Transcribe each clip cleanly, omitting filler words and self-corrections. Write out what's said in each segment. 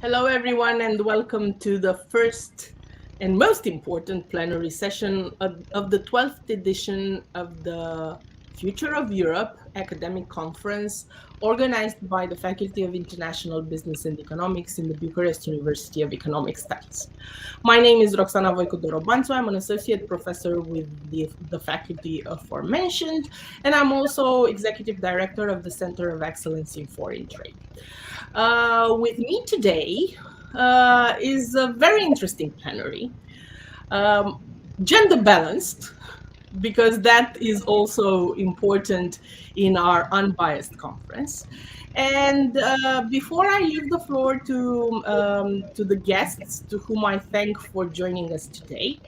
Hello, everyone, and welcome to the first and most important plenary session of the 12th edition of the Future of Europe academic conference organized by the Faculty of International Business and Economics in the Bucharest University of Economic Studies. My name is Roxana VOICU-DOROBANTU. I'm an associate professor with the faculty aforementioned, and I'm also executive director of the Center of Excellence in Foreign Trade. With me today is a very interesting plenary, gender balanced, because that is also important in our unbiased conference. And before I leave the floor to the guests, to whom I thank for joining us today,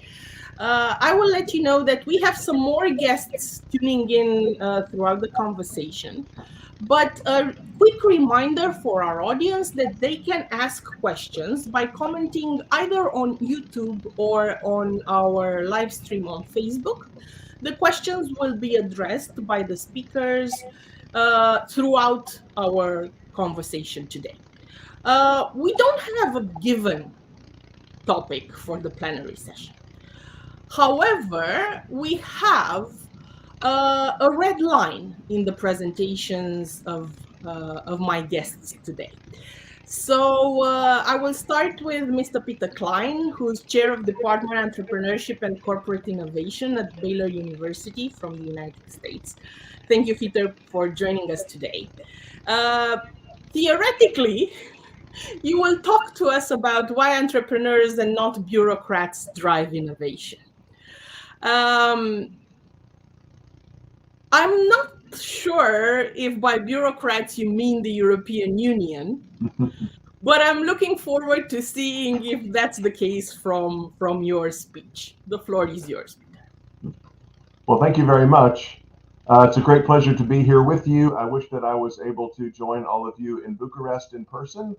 I will let you know that we have some more guests tuning in throughout the conversation. But a quick reminder for our audience that they can ask questions by commenting either on YouTube or on our live stream on Facebook. The questions will be addressed by the speakers throughout our conversation today. We don't have a given topic for the plenary session. However, we have a red line in the presentations of my guests today. So I will start with Mr. Peter Klein, who's chair of Department of Entrepreneurship and Corporate Innovation at Baylor University from the United States. Thank you, Peter, for joining us today. Theoretically, you will talk to us about why entrepreneurs and not bureaucrats drive innovation. I'm not sure if by bureaucrats you mean the European Union, but I'm looking forward to seeing if that's the case from your speech. The floor is yours, Peter. Well, thank you very much. It's a great pleasure to be here with you. I wish that I was able to join all of you in Bucharest in person.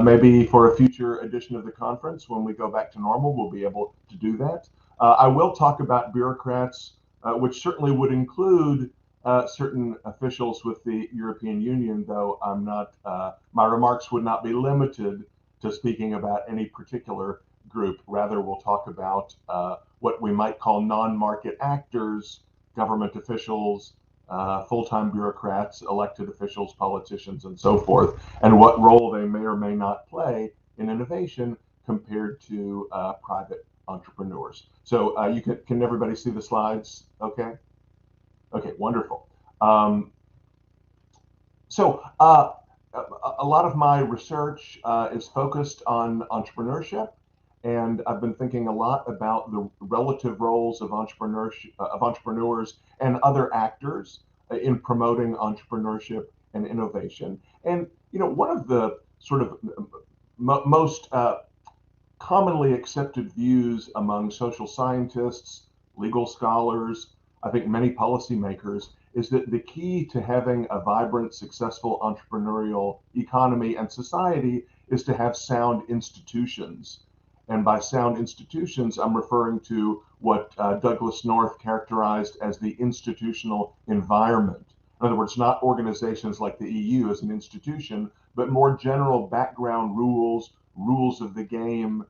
Maybe for a future edition of the conference, when we go back to normal, we'll be able to do that. I will talk about bureaucrats, which certainly would include certain officials with the European Union, though I'm not, my remarks would not be limited to speaking about any particular group. Rather, we'll talk about what we might call non-market actors, government officials, full-time bureaucrats, elected officials, politicians, and so forth, and what role they may or may not play in innovation compared to private entrepreneurs. So can everybody see the slides? Okay. Okay, wonderful. So a lot of my research is focused on entrepreneurship, and I've been thinking a lot about the relative roles of entrepreneurs and other actors in promoting entrepreneurship and innovation. And one of the sort of most commonly accepted views among social scientists, legal scholars, I think many policymakers, is that the key to having a vibrant, successful entrepreneurial economy and society is to have sound institutions. And by sound institutions, I'm referring to what Douglas North characterized as the institutional environment. In other words, not organizations like the EU as an institution, but more general background rules of the game,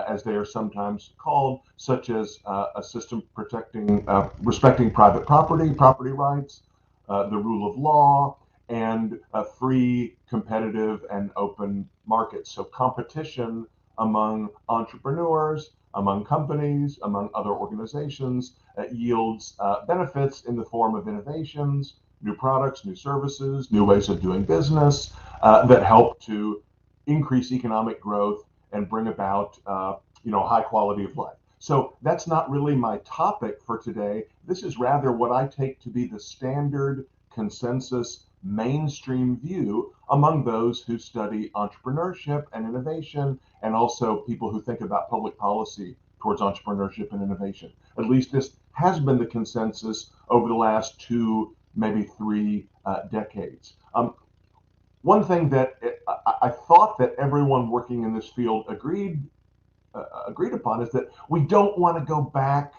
as they are sometimes called, such as a system respecting private property rights, the rule of law, and free, competitive, and open markets. So competition among entrepreneurs, among companies, among other organizations yields benefits in the form of innovations, new products, new services, new ways of doing business that help to increase economic growth and bring about high quality of life. So that's not really my topic for today. This is rather what I take to be the standard consensus mainstream view among those who study entrepreneurship and innovation, and also people who think about public policy towards entrepreneurship and innovation. At least this has been the consensus over the last 2, maybe 3 decades. One thing that I thought that everyone working in this field agreed upon is that we don't want to go back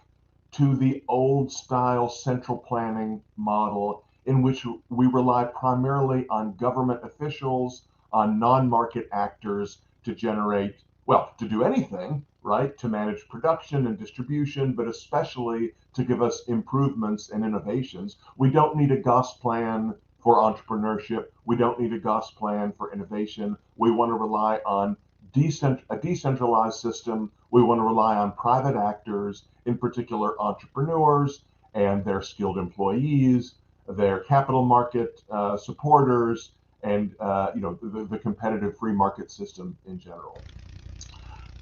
to the old style central planning model in which we rely primarily on government officials, on non-market actors to generate, well, to do anything, right? To manage production and distribution, but especially to give us improvements and innovations. We don't need a GOS plan for entrepreneurship. We don't need a GOS plan for innovation. We want to rely on a decentralized system. We want to rely on private actors, in particular entrepreneurs and their skilled employees, their capital market supporters, and the competitive free market system in general.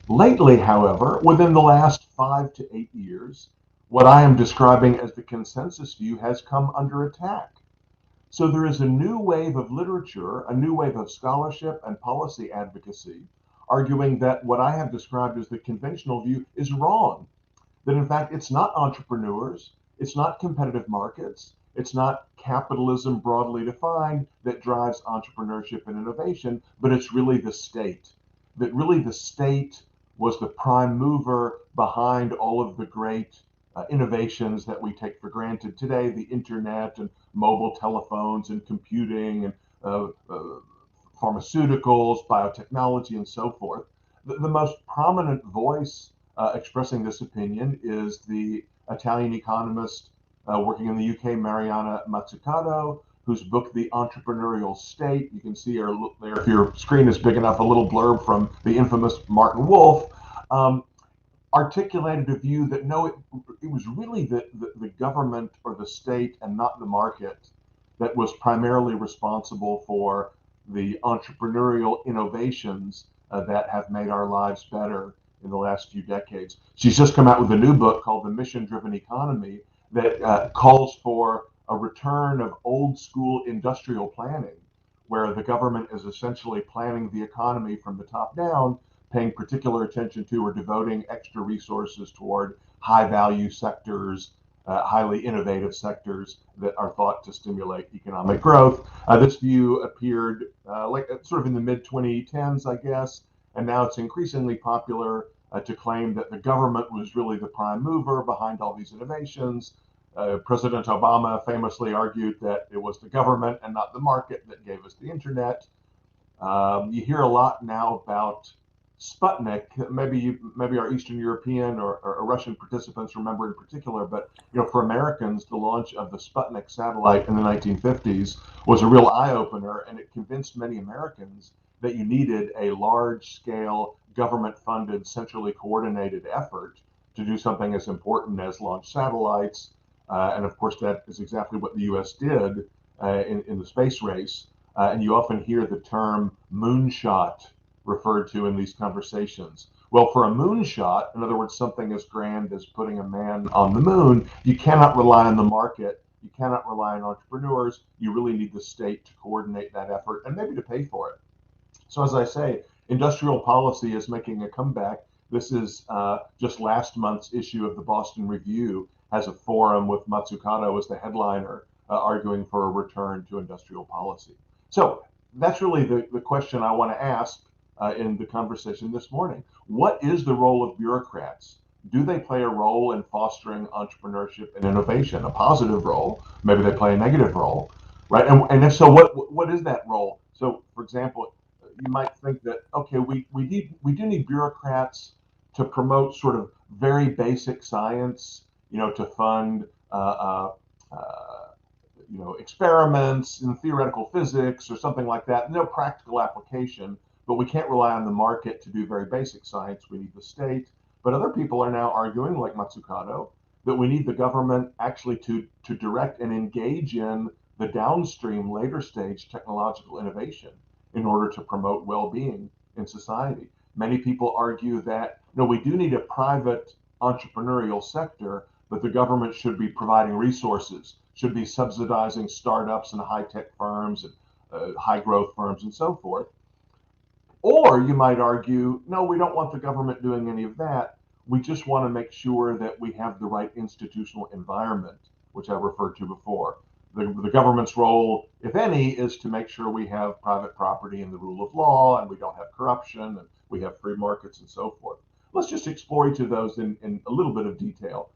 Lately, however, within the last 5 to 8 years, what I am describing as the consensus view has come under attack. So there is a new wave of literature, a new wave of scholarship and policy advocacy, arguing that what I have described as the conventional view is wrong. That in fact, it's not entrepreneurs, it's not competitive markets, it's not capitalism broadly defined that drives entrepreneurship and innovation, but it's really the state. That really the state was the prime mover behind all of the great innovations that we take for granted today, the internet and mobile telephones and computing and pharmaceuticals, biotechnology, and so forth. The most prominent voice expressing this opinion is the Italian economist working in the UK, Mariana Mazzucato, whose book, The Entrepreneurial State, you can see there, if your screen is big enough, a little blurb from the infamous Martin Wolf, articulated a view that no, it was really the government or the state and not the market that was primarily responsible for the entrepreneurial innovations that have made our lives better in the last few decades. She's just come out with a new book called The MissionDriven Economy that calls for a return of old school industrial planning, where the government is essentially planning the economy from the top down, paying particular attention to or devoting extra resources toward high value sectors, highly innovative sectors that are thought to stimulate economic growth. This view appeared like sort of in the mid 2010s, I guess, and now it's increasingly popular to claim that the government was really the prime mover behind all these innovations. President Obama famously argued that it was the government and not the market that gave us the internet. You hear a lot now about Sputnik. Maybe our Eastern European or Russian participants remember in particular, but for Americans, the launch of the Sputnik satellite in the 1950s was a real eye-opener, and it convinced many Americans that you needed a large-scale, government-funded, centrally coordinated effort to do something as important as launch satellites. And of course, that is exactly what the U.S. did in the space race. And you often hear the term moonshot referred to in these conversations. Well, for a moonshot, in other words, something as grand as putting a man on the moon, you cannot rely on the market. You cannot rely on entrepreneurs. You really need the state to coordinate that effort and maybe to pay for it. So as I say, industrial policy is making a comeback. This is just last month's issue of the Boston Review has a forum with Mazzucato as the headliner, arguing for a return to industrial policy. So that's really the question I want to ask in the conversation this morning. What is the role of bureaucrats? Do they play a role in fostering entrepreneurship and innovation? A positive role? Maybe they play a negative role, right? And if so, what is that role? So, for example, you might think that okay, we do need bureaucrats to promote sort of very basic science, to fund experiments in theoretical physics or something like that. No practical application, but we can't rely on the market to do very basic science. We need the state. But other people are now arguing, like Mazzucato, that we need the government actually to direct and engage in the downstream, later stage technological innovation in order to promote well-being in society. Many people argue that we do need a private entrepreneurial sector, but the government should be providing resources, should be subsidizing startups and high-tech firms and high-growth firms and so forth. Or you might argue, no, we don't want the government doing any of that. We just want to make sure that we have the right institutional environment, which I referred to before. The government's role, if any, is to make sure we have private property and the rule of law, and we don't have corruption, and we have free markets and so forth. Let's just explore each of those in a little bit of detail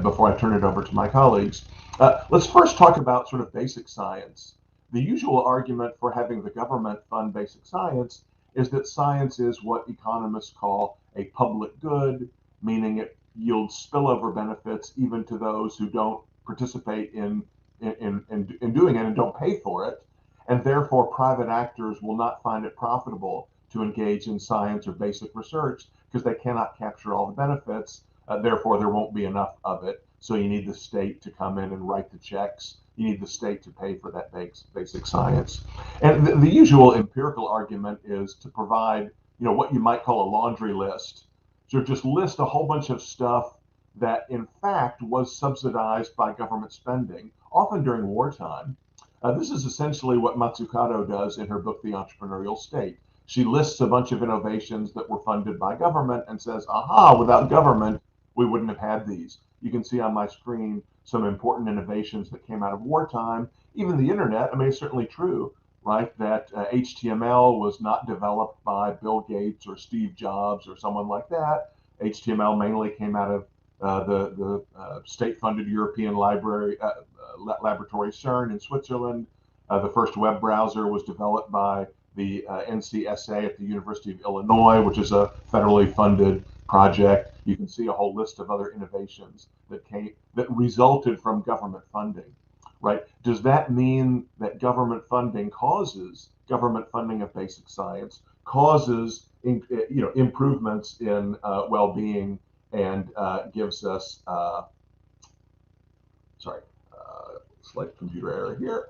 before I turn it over to my colleagues. Let's first talk about sort of basic science. The usual argument for having the government fund basic science is that science is what economists call a public good, meaning it yields spillover benefits even to those who don't participate in doing it and don't pay for it. And therefore, private actors will not find it profitable to engage in science or basic research because they cannot capture all the benefits. Therefore, there won't be enough of it. So you need the state to come in and write the checks. You need the state to pay for that basic science. And the usual empirical argument is to provide, what you might call a laundry list. So just list a whole bunch of stuff that in fact was subsidized by government spending, often during wartime. This is essentially what Mazzucato does in her book, The Entrepreneurial State. She lists a bunch of innovations that were funded by government and says, aha, without government, we wouldn't have had these. You can see on my screen some important innovations that came out of wartime. Even the internet, it's certainly true, right, that HTML was not developed by Bill Gates or Steve Jobs or someone like that. HTML mainly came out of the state-funded European laboratory CERN in Switzerland. The first web browser was developed by the NCSA at the University of Illinois, which is a federally funded project. You can see a whole list of other innovations that resulted from government funding, right? Does that mean that government funding of basic science causes improvements in well-being and gives us slight computer error here.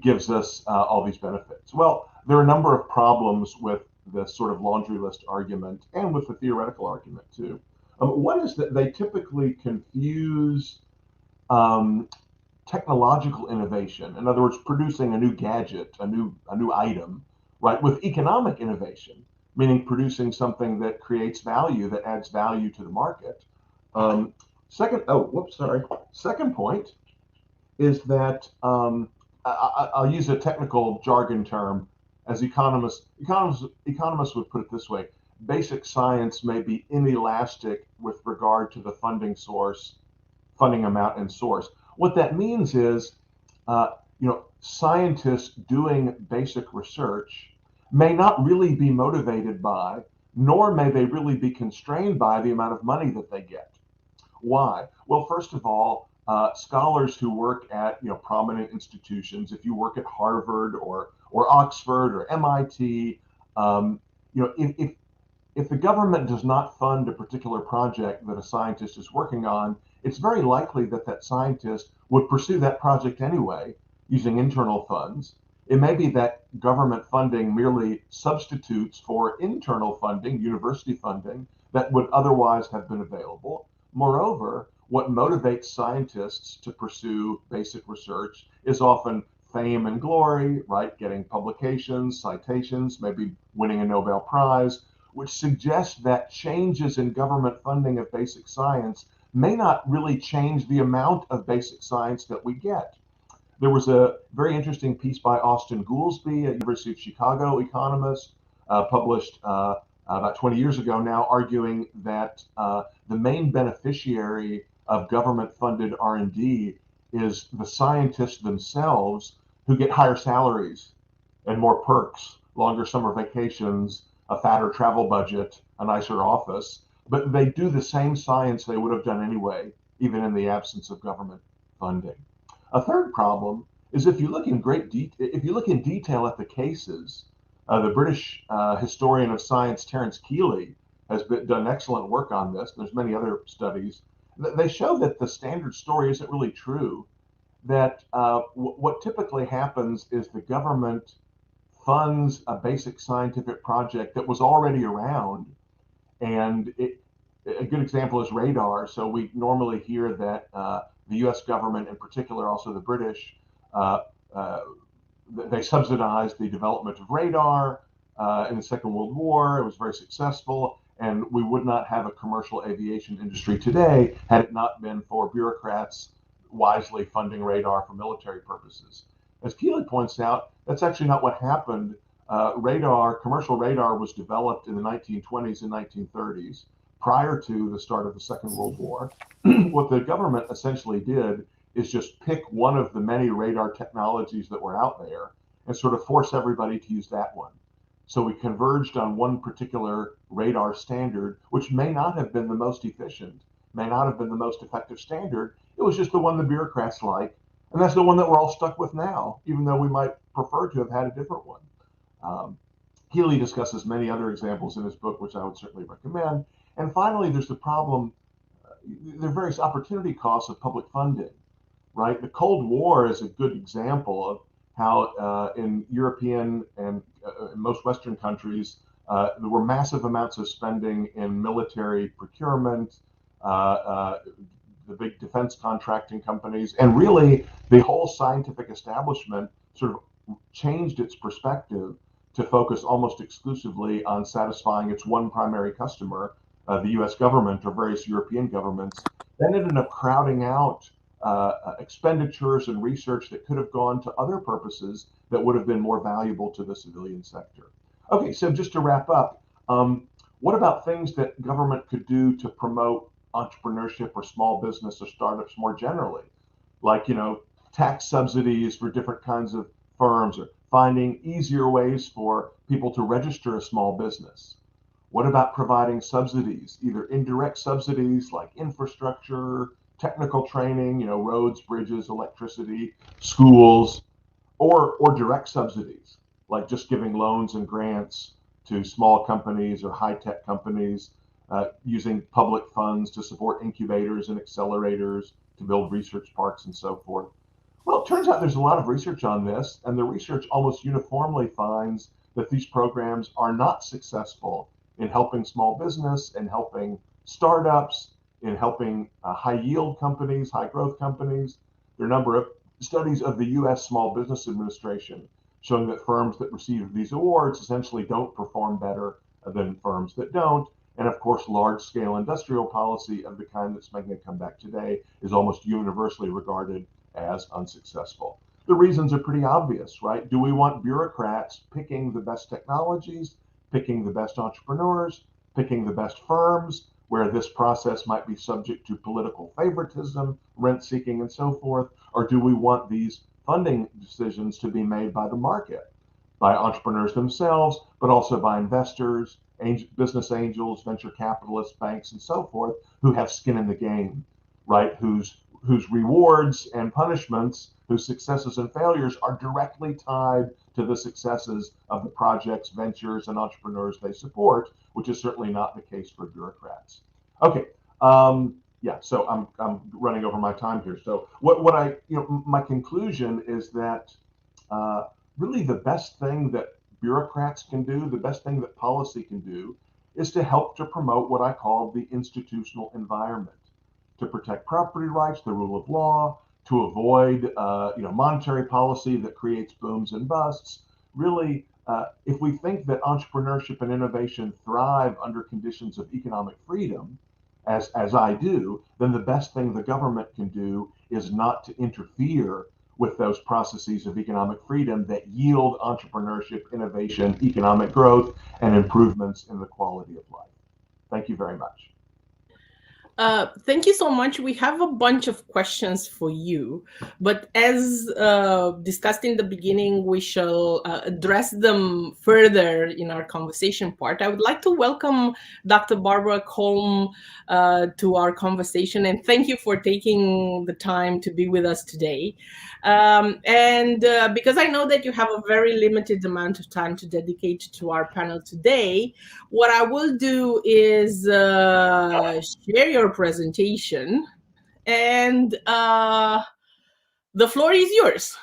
Gives us all these benefits. Well, there are a number of problems with the sort of laundry list argument and with the theoretical argument too. One is that they typically confuse technological innovation, in other words, producing a new gadget, a new item, right, with economic innovation, meaning producing something that creates value, that adds value to the market. Second point is that I'll use a technical jargon term. As economists would put it this way: basic science may be inelastic with regard to the funding amount and source. What that means is, scientists doing basic research may not really be motivated by, nor may they really be constrained by the amount of money that they get. Why? Well, first of all, scholars who work at prominent institutions, if you work at Harvard or Oxford or MIT, if the government does not fund a particular project that a scientist is working on, it's very likely that that scientist would pursue that project anyway using internal funds. It may be that government funding merely substitutes for internal funding, university funding, that would otherwise have been available. Moreover, what motivates scientists to pursue basic research is often fame and glory, right? Getting publications, citations, maybe winning a Nobel Prize, which suggests that changes in government funding of basic science may not really change the amount of basic science that we get. There was a very interesting piece by Austin Goolsbee at University of Chicago economist, published about 20 years ago now, arguing that the main beneficiary of government-funded R&D is the scientists themselves, who get higher salaries and more perks, longer summer vacations, a fatter travel budget, a nicer office, but they do the same science they would have done anyway, even in the absence of government funding. A third problem is if you look in detail at the cases, the British historian of science Terence Keeley has done excellent work on this. There's many other studies. They show that the standard story isn't really true, that what typically happens is the government funds a basic scientific project that was already around. And a good example is radar. So we normally hear that the US government, in particular, also the British, they subsidized the development of radar in the Second World War. It was very successful. And we would not have a commercial aviation industry today had it not been for bureaucrats wisely funding radar for military purposes. As Keeley points out, that's actually not what happened. Commercial radar was developed in the 1920s and 1930s, prior to the start of the Second World War. What the government essentially did is just pick one of the many radar technologies that were out there, and sort of force everybody to use that one. So we converged on one particular radar standard, which may not have been the most efficient, may not have been the most effective standard. It was just the one the bureaucrats like. And that's the one that we're all stuck with now, even though we might prefer to have had a different one. Healy discusses many other examples in his book, which I would certainly recommend. And finally, there's the problem, there are various opportunity costs of public funding, right? The Cold War is a good example of how in European and most Western countries, there were massive amounts of spending in military procurement, the big defense contracting companies, and really the whole scientific establishment sort of changed its perspective to focus almost exclusively on satisfying its one primary customer, the US government or various European governments. Then it ended up crowding out expenditures and research that could have gone to other purposes that would have been more valuable to the civilian sector. Okay, so just to wrap up, what about things that government could do to promote entrepreneurship or small business or startups more generally? Like, tax subsidies for different kinds of firms, or finding easier ways for people to register a small business. What about providing subsidies, either indirect subsidies like infrastructure, technical training, roads, bridges, electricity, schools, or direct subsidies, like just giving loans and grants to small companies or high-tech companies, using public funds to support incubators and accelerators, to build research parks and so forth. Well, it turns out there's a lot of research on this, and the research almost uniformly finds that these programs are not successful in helping small business, in helping startups, in helping high yield companies, high growth companies. There are a number of studies of the US Small Business Administration showing that firms that receive these awards essentially don't perform better than firms that don't. And of course, large scale industrial policy of the kind that's making a comeback today is almost universally regarded as unsuccessful. The reasons are pretty obvious, right? Do we want bureaucrats picking the best technologies, picking the best entrepreneurs, picking the best firms, where this process might be subject to political favoritism, rent seeking, and so forth? Or do we want these funding decisions to be made by the market, by entrepreneurs themselves, but also by investors, business angels, venture capitalists, banks, and so forth, who have skin in the game, right? Whose rewards and punishments, whose successes and failures are directly tied to the successes of the projects, ventures, and entrepreneurs they support, which is certainly not the case for bureaucrats. Okay, so I'm running over my time here. So my conclusion is that really the best thing that bureaucrats can do, the best thing that policy can do, is to help to promote what I call the institutional environment, to protect property rights, the rule of law, to avoid monetary policy that creates booms and busts. Really, if we think that entrepreneurship and innovation thrive under conditions of economic freedom, as I do, then the best thing the government can do is not to interfere with those processes of economic freedom that yield entrepreneurship, innovation, economic growth, and improvements in the quality of life. Thank you very much. Thank you so much. We have a bunch of questions for you, but as discussed in the beginning, we shall address them further in our conversation part. I would like to welcome Dr. Barbara KOLM to our conversation, and thank you for taking the time to be with us today. And because I know that you have a very limited amount of time to dedicate to our panel today, what I will do is share your presentation, and the floor is yours.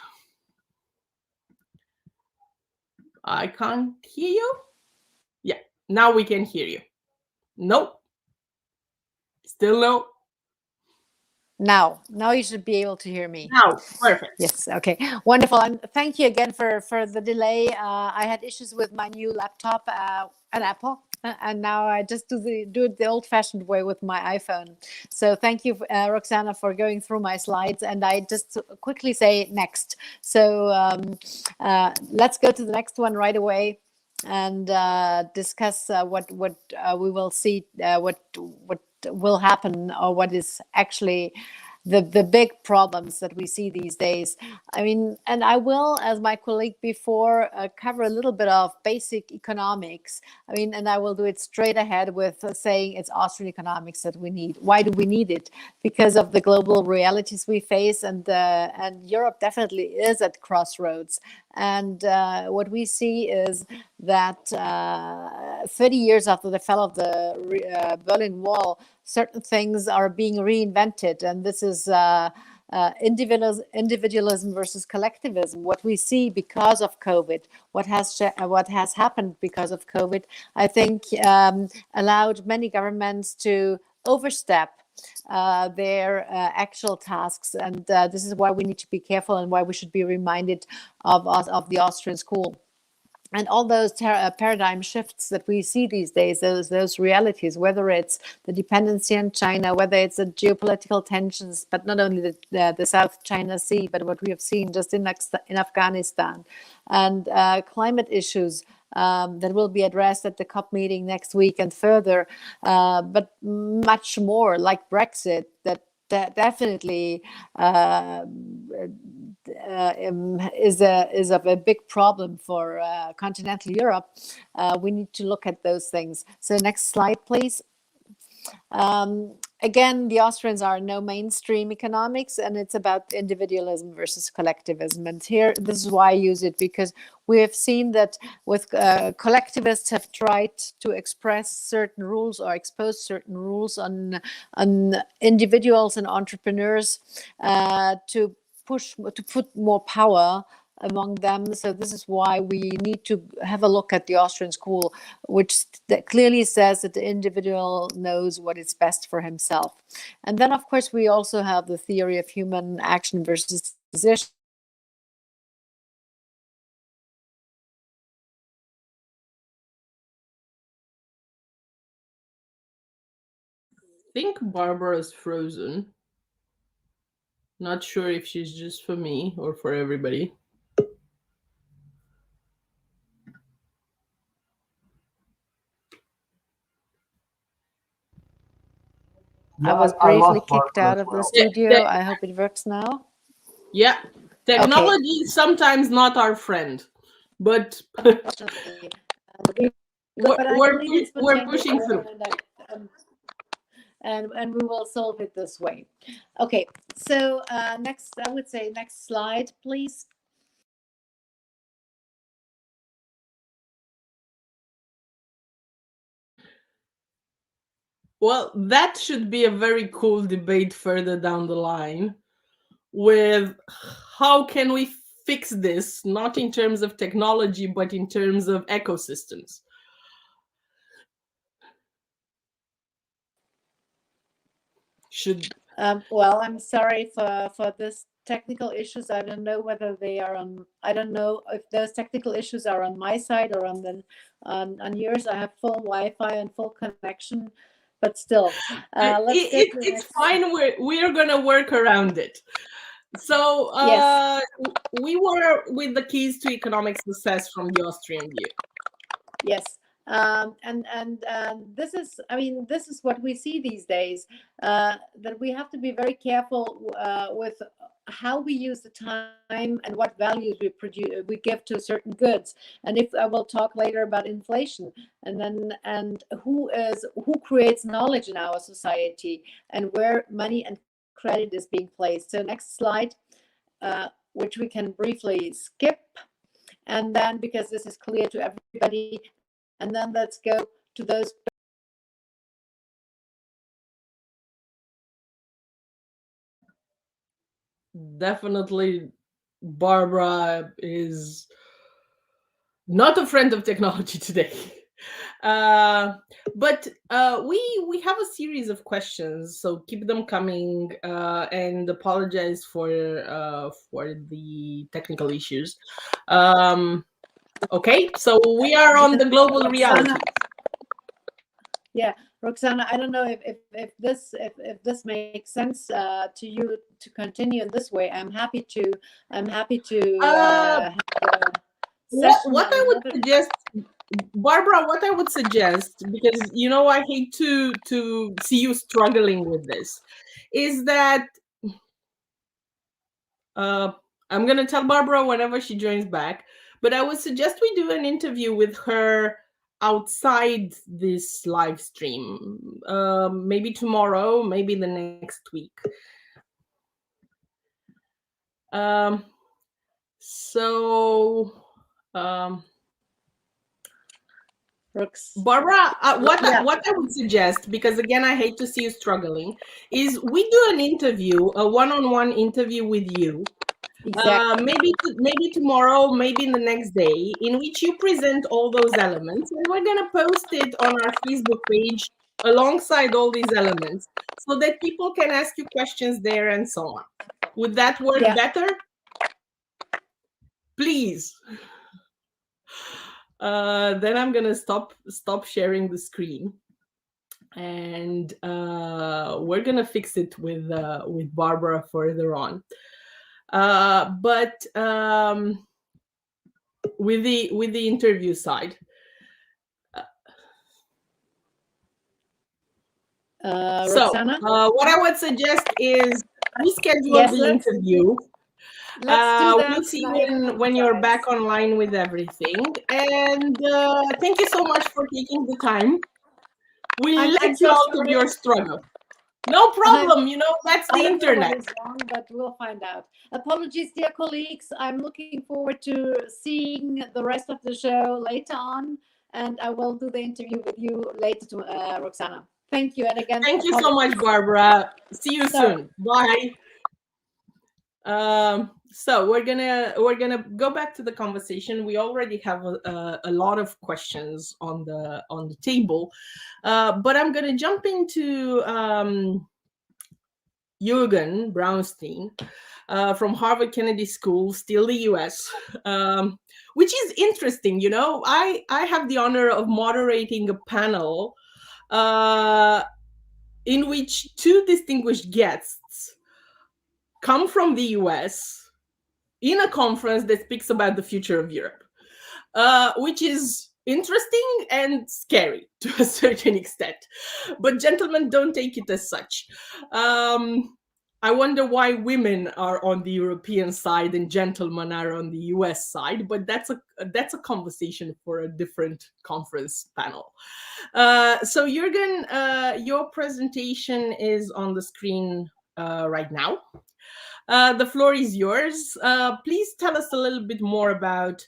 I can't hear you. Yeah, now we can hear you. Nope. Still no. Now you should be able to hear me. Now, perfect. Yes, okay, wonderful. And thank you again for the delay. I had issues with my new laptop, an Apple, and now I just do it the old-fashioned way with my iPhone. So thank you, Roxana, for going through my slides. And I just quickly say next. So let's go to the next one right away and discuss what we will see, what will happen, or what is actually the big problems that we see these days. I mean, and I will, as my colleague before, cover a little bit of basic economics. I mean, and I will do it straight ahead with saying it's Austrian economics that we need. Why do we need it? Because of the global realities we face, and Europe definitely is at crossroads. And what we see is that 30 years after the fall of the Berlin Wall, certain things are being reinvented, and this is individualism versus collectivism. What we see because of COVID, what has happened because of COVID, I think allowed many governments to overstep their actual tasks, and this is why we need to be careful, and why we should be reminded of the Austrian school. And all those paradigm shifts that we see these days, those realities, whether it's the dependency on China, whether it's the geopolitical tensions, but not only the South China Sea, but what we have seen just in Afghanistan, and climate issues that will be addressed at the COP meeting next week and further, but much more, like Brexit, that definitely is of a big problem for continental Europe. We need to look at those things. So next slide, please. Again, the Austrians are no mainstream economics, and it's about individualism versus collectivism. And here, this is why I use it, because we have seen that with collectivists have tried to express certain rules or expose certain rules on individuals and entrepreneurs to put more power among them. So this is why we need to have a look at the Austrian school, which clearly says that the individual knows what is best for himself. And then, of course, we also have the theory of human action versus decision. I think Barbara is frozen. Not sure if she's just for me or for everybody. I was briefly kicked out of the studio. I hope it works now. Yeah, technology is sometimes not our friend, but we're pushing through. And we will solve it this way. Okay, so next, I would say next slide, please. Well, that should be a very cool debate further down the line with how can we fix this, not in terms of technology, but in terms of ecosystems. Well, I'm sorry for this technical issues. I don't know whether they are on. I don't know if those technical issues are on my side or on yours. I have full Wi-Fi and full connection, but still, it's fine. We're gonna work around it. So yes. We were with the keys to economic success from the Austrian view. Yes. And this is, I mean, this is what we see these days, that we have to be very careful with how we use the time and what values we give to certain goods. And if I will talk later about inflation, and who creates knowledge in our society, and where money and credit is being placed. So next slide, which we can briefly skip. And then, because this is clear to everybody, and then let's go to those. Definitely, Barbara is not a friend of technology today. But we have a series of questions, so keep them coming, and apologize for the technical issues. Okay, so we are on the global reality. Yeah, Roxana, I don't know if this makes sense to you to continue in this way. I'm happy to. What I would suggest, Barbara, what I would suggest, because I hate to see you struggling with this, is that I'm going to tell Barbara whenever she joins back, but I would suggest we do an interview with her outside this live stream, maybe tomorrow, maybe the next week. Barbara, what I would suggest, because again, I hate to see you struggling, is we do an interview, a one-on-one interview with you. Exactly. Maybe tomorrow, maybe in the next day, in which you present all those elements, and we're going to post it on our Facebook page alongside all these elements so that people can ask you questions there and so on. Would that work better? Please. Then I'm going to stop sharing the screen, and we're going to fix it with Barbara further on. But with the interview side, Roxana? What I would suggest is we schedule the interview. Let's do that. We'll see when you're back online with everything. And thank you so much for taking the time. We'll let you out of your struggle. No problem, that's the internet. What is wrong, but we'll find out. Apologies, dear colleagues. I'm looking forward to seeing the rest of the show later on, and I will do the interview with you later, Roxana. Thank you, and again, thank you so much, Barbara. See you soon. Bye. So we're gonna go back to the conversation. We already have a lot of questions on the table, but I'm gonna jump into Jürgen Braunstein from Harvard Kennedy School, still the US, which is interesting. I have the honor of moderating a panel in which two distinguished guests come from the US in a conference that speaks about the future of Europe, which is interesting and scary to a certain extent. But gentlemen, don't take it as such. I wonder why women are on the European side and gentlemen are on the US side, but that's a conversation for a different conference panel. So Jürgen, your presentation is on the screen right now. The floor is yours. Please tell us a little bit more about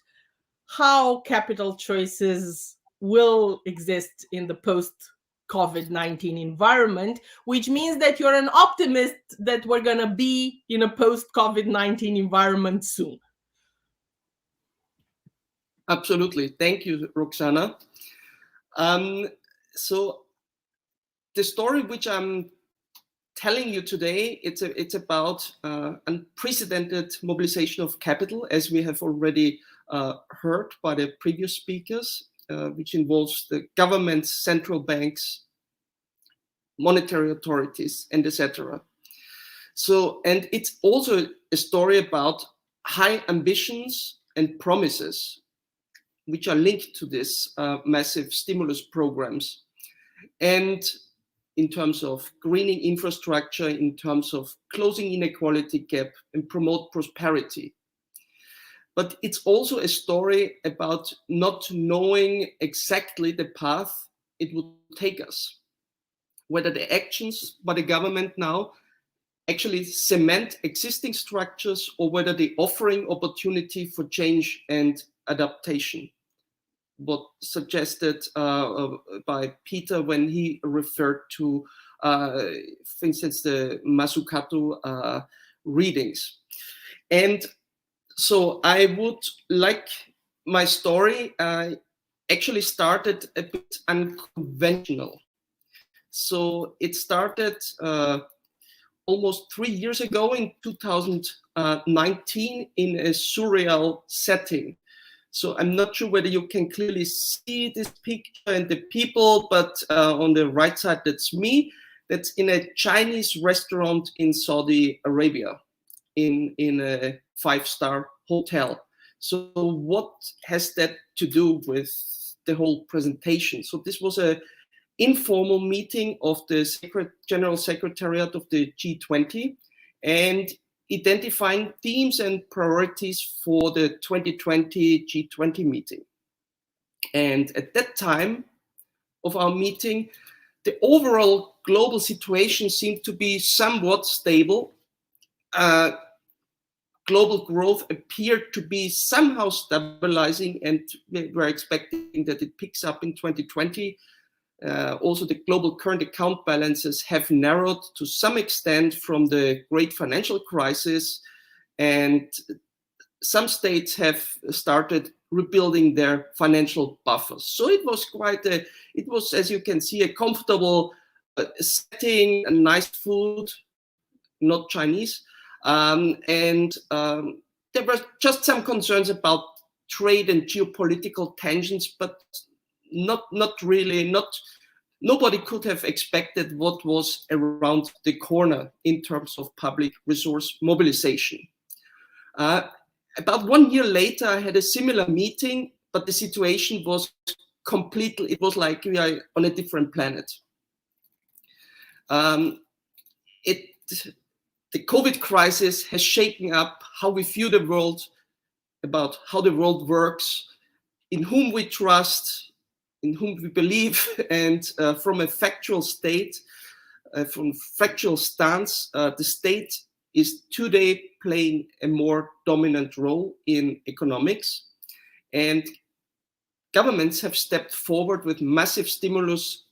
how capital choices will exist in the post-COVID-19 environment, which means that you're an optimist that we're going to be in a post-COVID-19 environment soon. Absolutely. Thank you, Roxana. So the story which I'm telling you today, it's about unprecedented mobilization of capital, as we have already heard by the previous speakers, which involves the governments, central banks, monetary authorities, and etc. So, and it's also a story about high ambitions and promises, which are linked to this massive stimulus programs. And in terms of greening infrastructure, in terms of closing inequality gap and promote prosperity. But it's also a story about not knowing exactly the path it will take us, whether the actions by the government now actually cement existing structures or whether they're offering opportunity for change and adaptation. What suggested by Peter when he referred to, for instance, the Mazzucato readings. And so I would like my story actually started a bit unconventional. So it started almost 3 years ago in 2019 in a surreal setting. So I'm not sure whether you can clearly see this picture and the people, but on the right side, that's me. That's in a Chinese restaurant in Saudi Arabia, in a 5-star hotel. So what has that to do with the whole presentation? So this was a informal meeting of the General Secretariat of the G20, and identifying themes and priorities for the 2020 G20 meeting. And at that time of our meeting, the overall global situation seemed to be somewhat stable. Global growth appeared to be somehow stabilizing, and we were expecting that it picks up in 2020. Also, the global current account balances have narrowed to some extent from the great financial crisis, and some states have started rebuilding their financial buffers. So it was it was, as you can see, a comfortable setting, a nice food, not Chinese. There were just some concerns about trade and geopolitical tensions, but nobody could have expected what was around the corner in terms of public resource mobilization. About 1 year later, I had a similar meeting, but the situation was completely, it was like we are on a different planet. The COVID crisis has shaken up how we view the world, about how the world works, in whom we trust, in whom we believe, and from a factual state, from factual stance, the state is today playing a more dominant role in economics, and governments have stepped forward with massive stimulus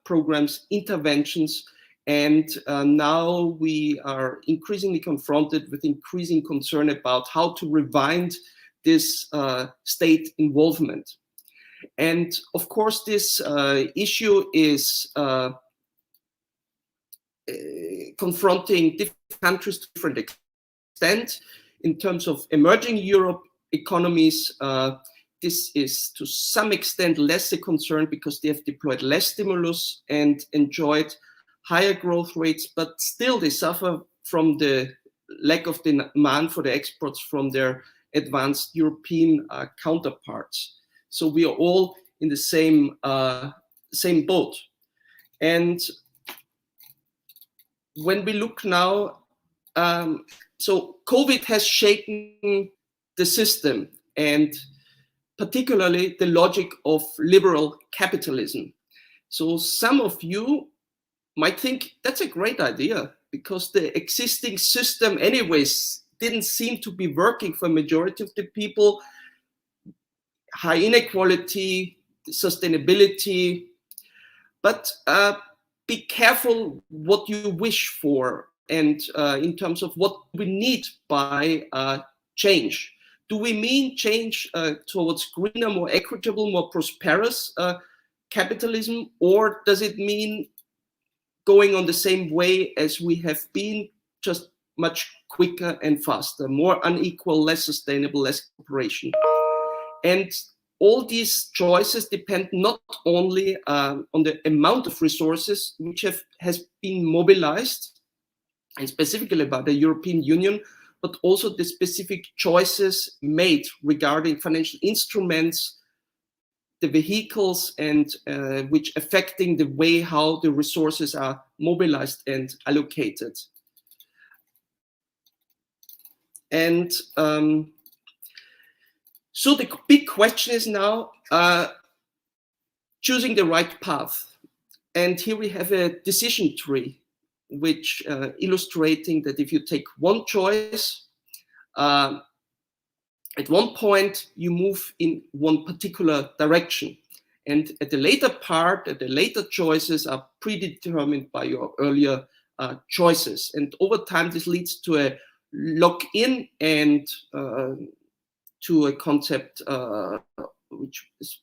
programs, interventions, and now we are increasingly confronted with increasing concern about how to rewind this state involvement. And of course, this issue is confronting different countries to different extent. In terms of emerging Europe economies, this is to some extent less a concern because they have deployed less stimulus and enjoyed higher growth rates, but still they suffer from the lack of demand for the exports from their advanced European counterparts. So we are all in the same boat. And when we look now, so COVID has shaken the system, and particularly the logic of liberal capitalism. So some of you might think that's a great idea because the existing system anyways didn't seem to be working for a majority of the people. High inequality, sustainability, but be careful what you wish for, and in terms of what we need by change. Do we mean change towards greener, more equitable, more prosperous capitalism, or does it mean going on the same way as we have been, just much quicker and faster, more unequal, less sustainable, less cooperation? And all these choices depend not only on the amount of resources which has been mobilized, and specifically by the European Union, but also the specific choices made regarding financial instruments, the vehicles, and which affecting the way how the resources are mobilized and allocated. And so the big question is now choosing the right path. And here we have a decision tree, which illustrating that if you take one choice, at one point you move in one particular direction. And at the later part, at the later choices are predetermined by your earlier choices. And over time, this leads to a lock-in and to a concept which is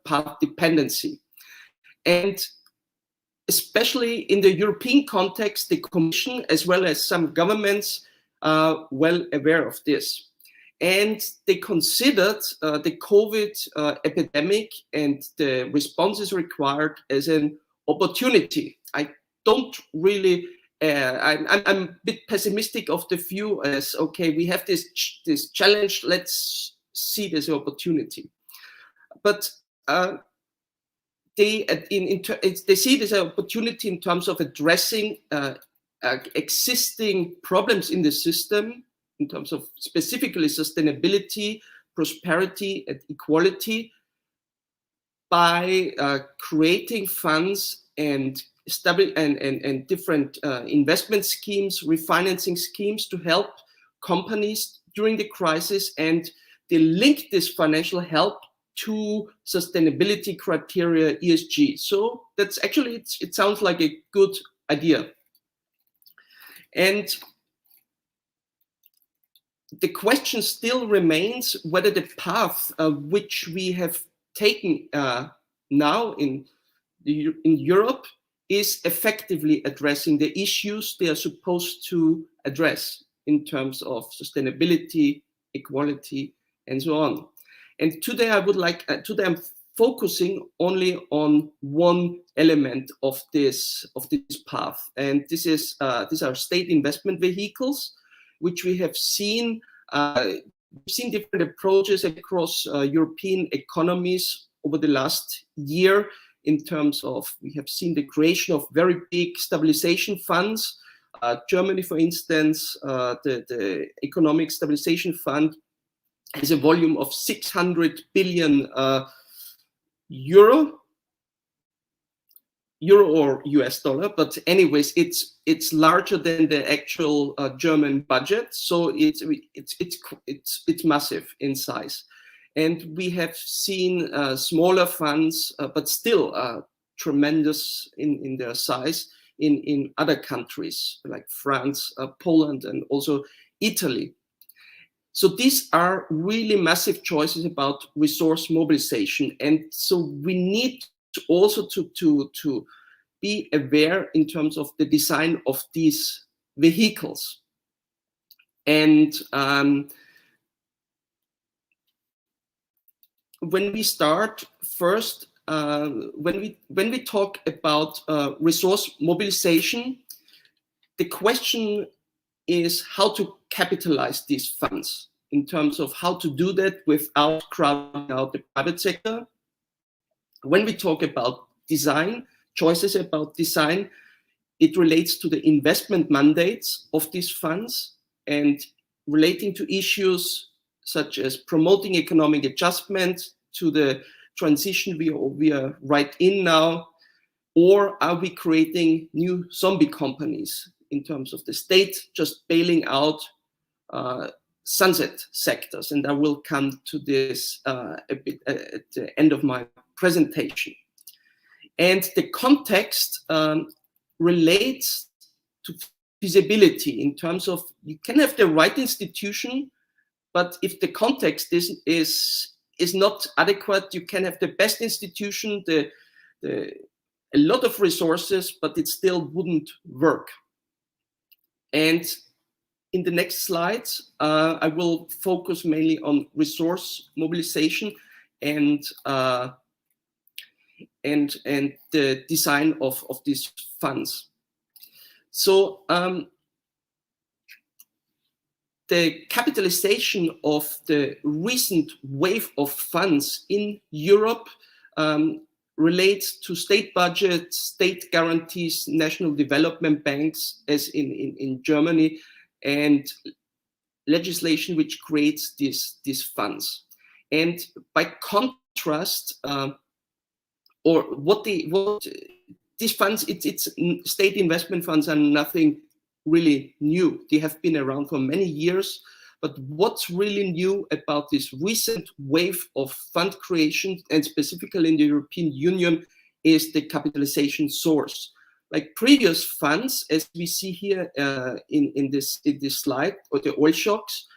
path dependency. And especially in the European context, the Commission, as well as some governments, are well aware of this. And they considered the COVID epidemic and the responses required as an opportunity. I don't really, I'm a bit pessimistic of the view as, okay, we have this challenge, let's see this opportunity. But they see this opportunity in terms of addressing existing problems in the system in terms of specifically sustainability, prosperity, and equality by creating funds and different investment schemes, refinancing schemes to help companies during the crisis, and they link this financial help to sustainability criteria, ESG. So that's actually, it sounds like a good idea. And the question still remains whether the path which we have taken now in Europe is effectively addressing the issues they are supposed to address in terms of sustainability, equality, and so on. And today I would like, today I'm focusing only on one element of this path, and this is these are state investment vehicles, which we have seen. We've seen different approaches across European economies over the last year. In terms of, we have seen the creation of very big stabilization funds. Germany, for instance, the Economic Stabilization Fund has a volume of 600 billion euro or US dollar, but anyways, it's larger than the actual German budget, so it's massive in size. And we have seen smaller funds, but still tremendous in their size in other countries like France, Poland, and also Italy. So these are really massive choices about resource mobilization, and so we need to also to be aware in terms of the design of these vehicles. And when we start first, when we talk about resource mobilization, the question is how to capitalize these funds in terms of how to do that without crowding out the private sector. When we talk about design, choices about design, it relates to the investment mandates of these funds and relating to issues such as promoting economic adjustment to the transition we are right in now, or are we creating new zombie companies in terms of the state just bailing out sunset sectors? And I will come to this a bit at the end of my presentation. And the context relates to feasibility in terms of, you can have the right institution, but if the context is not adequate, you can have the best institution, a lot of resources, but it still wouldn't work. And in the next slides, I will focus mainly on resource mobilization and the design of these funds. So the capitalization of the recent wave of funds in Europe relates to state budgets, state guarantees, national development banks, as in Germany, and legislation which creates these funds. And by contrast, or what these funds, it's state investment funds are nothing really new. They have been around for many years, but what's really new about this recent wave of fund creation, and specifically in the European Union, is the capitalization source. Like previous funds, as we see here in this slide, or the oil shocks,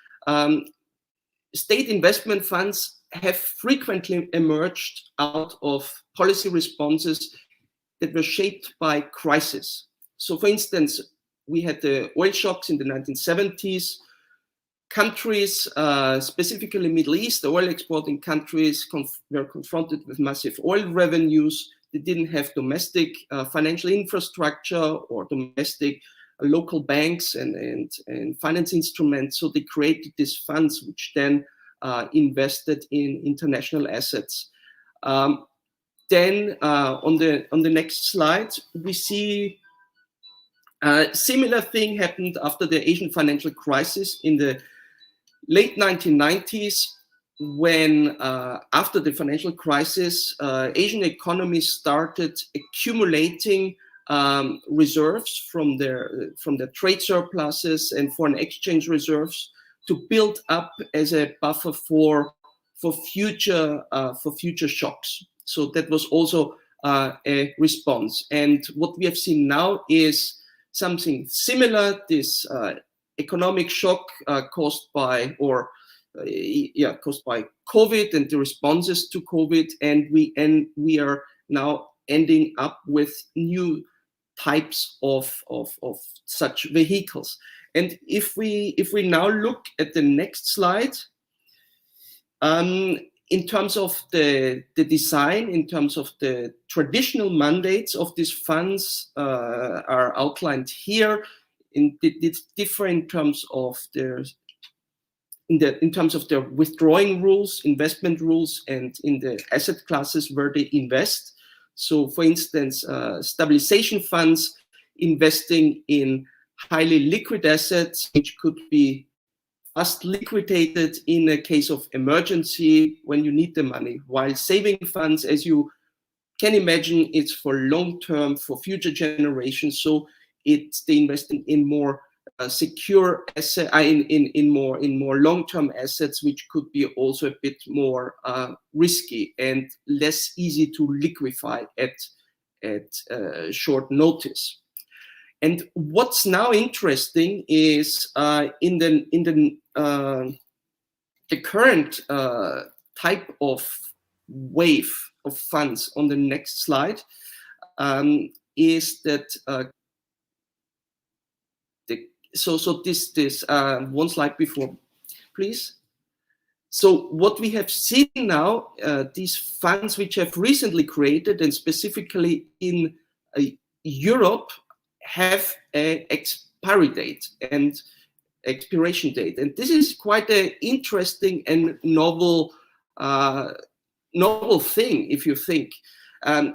state investment funds have frequently emerged out of policy responses that were shaped by crisis. So for instance, we had the oil shocks in the 1970s. Countries, specifically Middle East, oil exporting countries, were confronted with massive oil revenues. They didn't have domestic financial infrastructure or domestic local banks and finance instruments. So they created these funds, which then invested in international assets. Then on the next slide, we see Similar thing happened after the Asian financial crisis in the late 1990s, when after the financial crisis, Asian economies started accumulating reserves from their trade surpluses and foreign exchange reserves to build up as a buffer for future shocks. So that was also a response. And what we have seen now is something similar. This economic shock caused by COVID and the responses to COVID, and we are now ending up with new types of such vehicles. And if we now look at the next slide, in terms of the design, in terms of the traditional mandates of these funds are outlined here. It's different in terms of their withdrawing rules, investment rules, and in the asset classes where they invest. So, for instance, stabilization funds investing in highly liquid assets, which could be fast liquidated in a case of emergency when you need the money, while saving funds, as you can imagine, it's for long term, for future generations. So it's the investing in more secure asset, in more long-term assets, which could be also a bit more risky and less easy to liquefy at short notice. And what's now interesting is in the current type of wave of funds on the next slide is that this one slide before, please. So what we have seen now, these funds which have recently created, and specifically in Europe, have an expiry date and expiration date, and this is quite an interesting and novel thing if you think.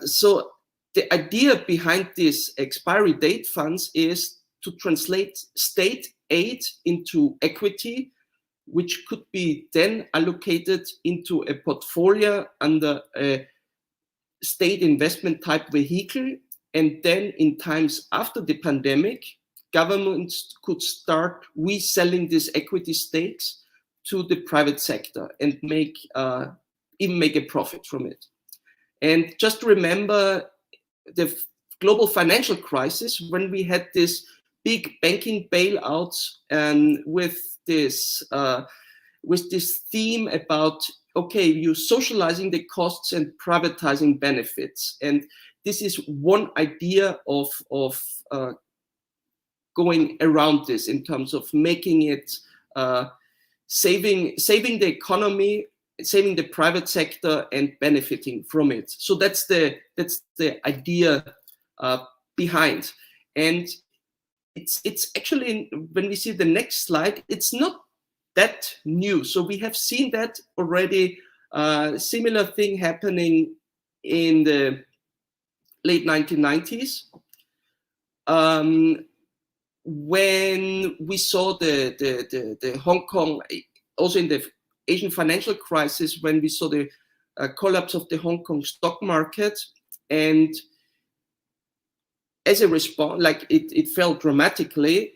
So the idea behind this expiry date funds is to translate state aid into equity, which could be then allocated into a portfolio under a state investment type vehicle. And then in times after the pandemic, governments could start reselling these equity stakes to the private sector and even make a profit from it. And just remember the global financial crisis, when we had this big banking bailouts and with this theme about, okay, you're socializing the costs and privatizing benefits. And this is one idea of going around this in terms of making it saving the economy, saving the private sector, and benefiting from it. So that's the idea behind. And it's actually, when we see the next slide, it's not that new. So we have seen that already, similar thing happening in the late 1990s, when we saw the Hong Kong, also in the Asian financial crisis, when we saw the collapse of the Hong Kong stock market, and as a response, like it fell dramatically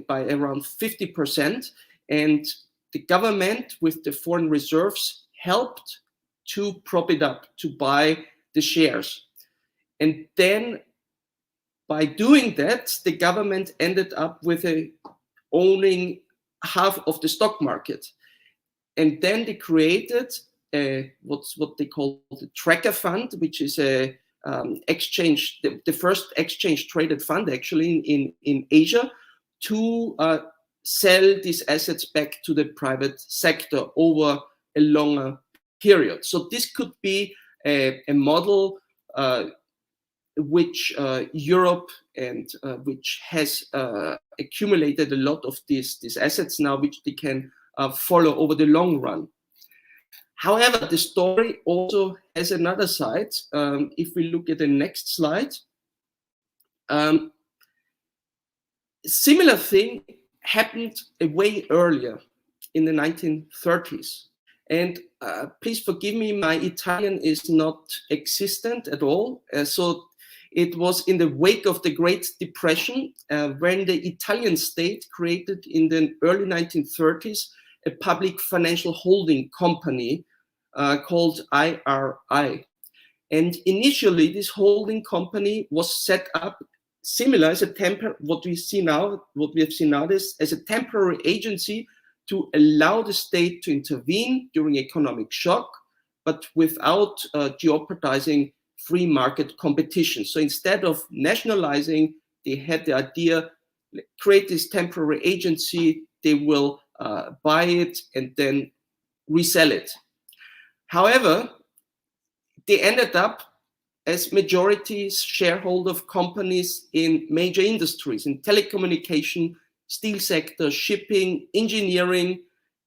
by around 50%, and the government with the foreign reserves helped to prop it up, to buy the shares. And then by doing that, the government ended up with owning half of the stock market. And then they created what they call the tracker fund, which is a exchange, the first exchange traded fund actually in Asia, to sell these assets back to the private sector over a longer period. So this could be a model which Europe and which has accumulated a lot of these assets now, which they can follow over the long run. However, the story also has another side. If we look at the next slide, similar thing happened a way earlier in the 1930s. And please forgive me, my Italian is not existent at all. So it was in the wake of the Great Depression when the Italian state created in the early 1930s a public financial holding company called IRI. And initially, this holding company was set up similar as a what we have seen now as a temporary agency to allow the state to intervene during economic shock, but without jeopardizing free market competition. So instead of nationalizing, they had the idea, create this temporary agency, they will buy it and then resell it. However, they ended up as majority shareholder of companies in major industries, in telecommunication, steel sector, shipping, engineering,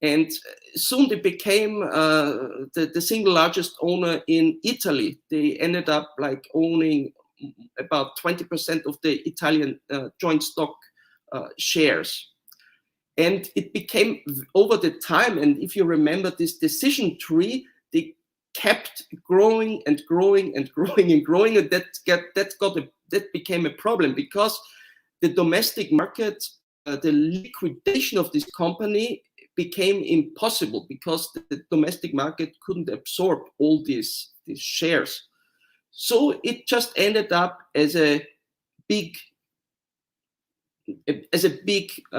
and soon they became the single largest owner in Italy. They ended up like owning about 20% of the Italian joint stock shares. And it became over the time, and if you remember this decision tree, they kept growing and growing and growing and growing, and that became a problem because the domestic market, the liquidation of this company became impossible because the domestic market couldn't absorb all these shares. So it just ended up as a big,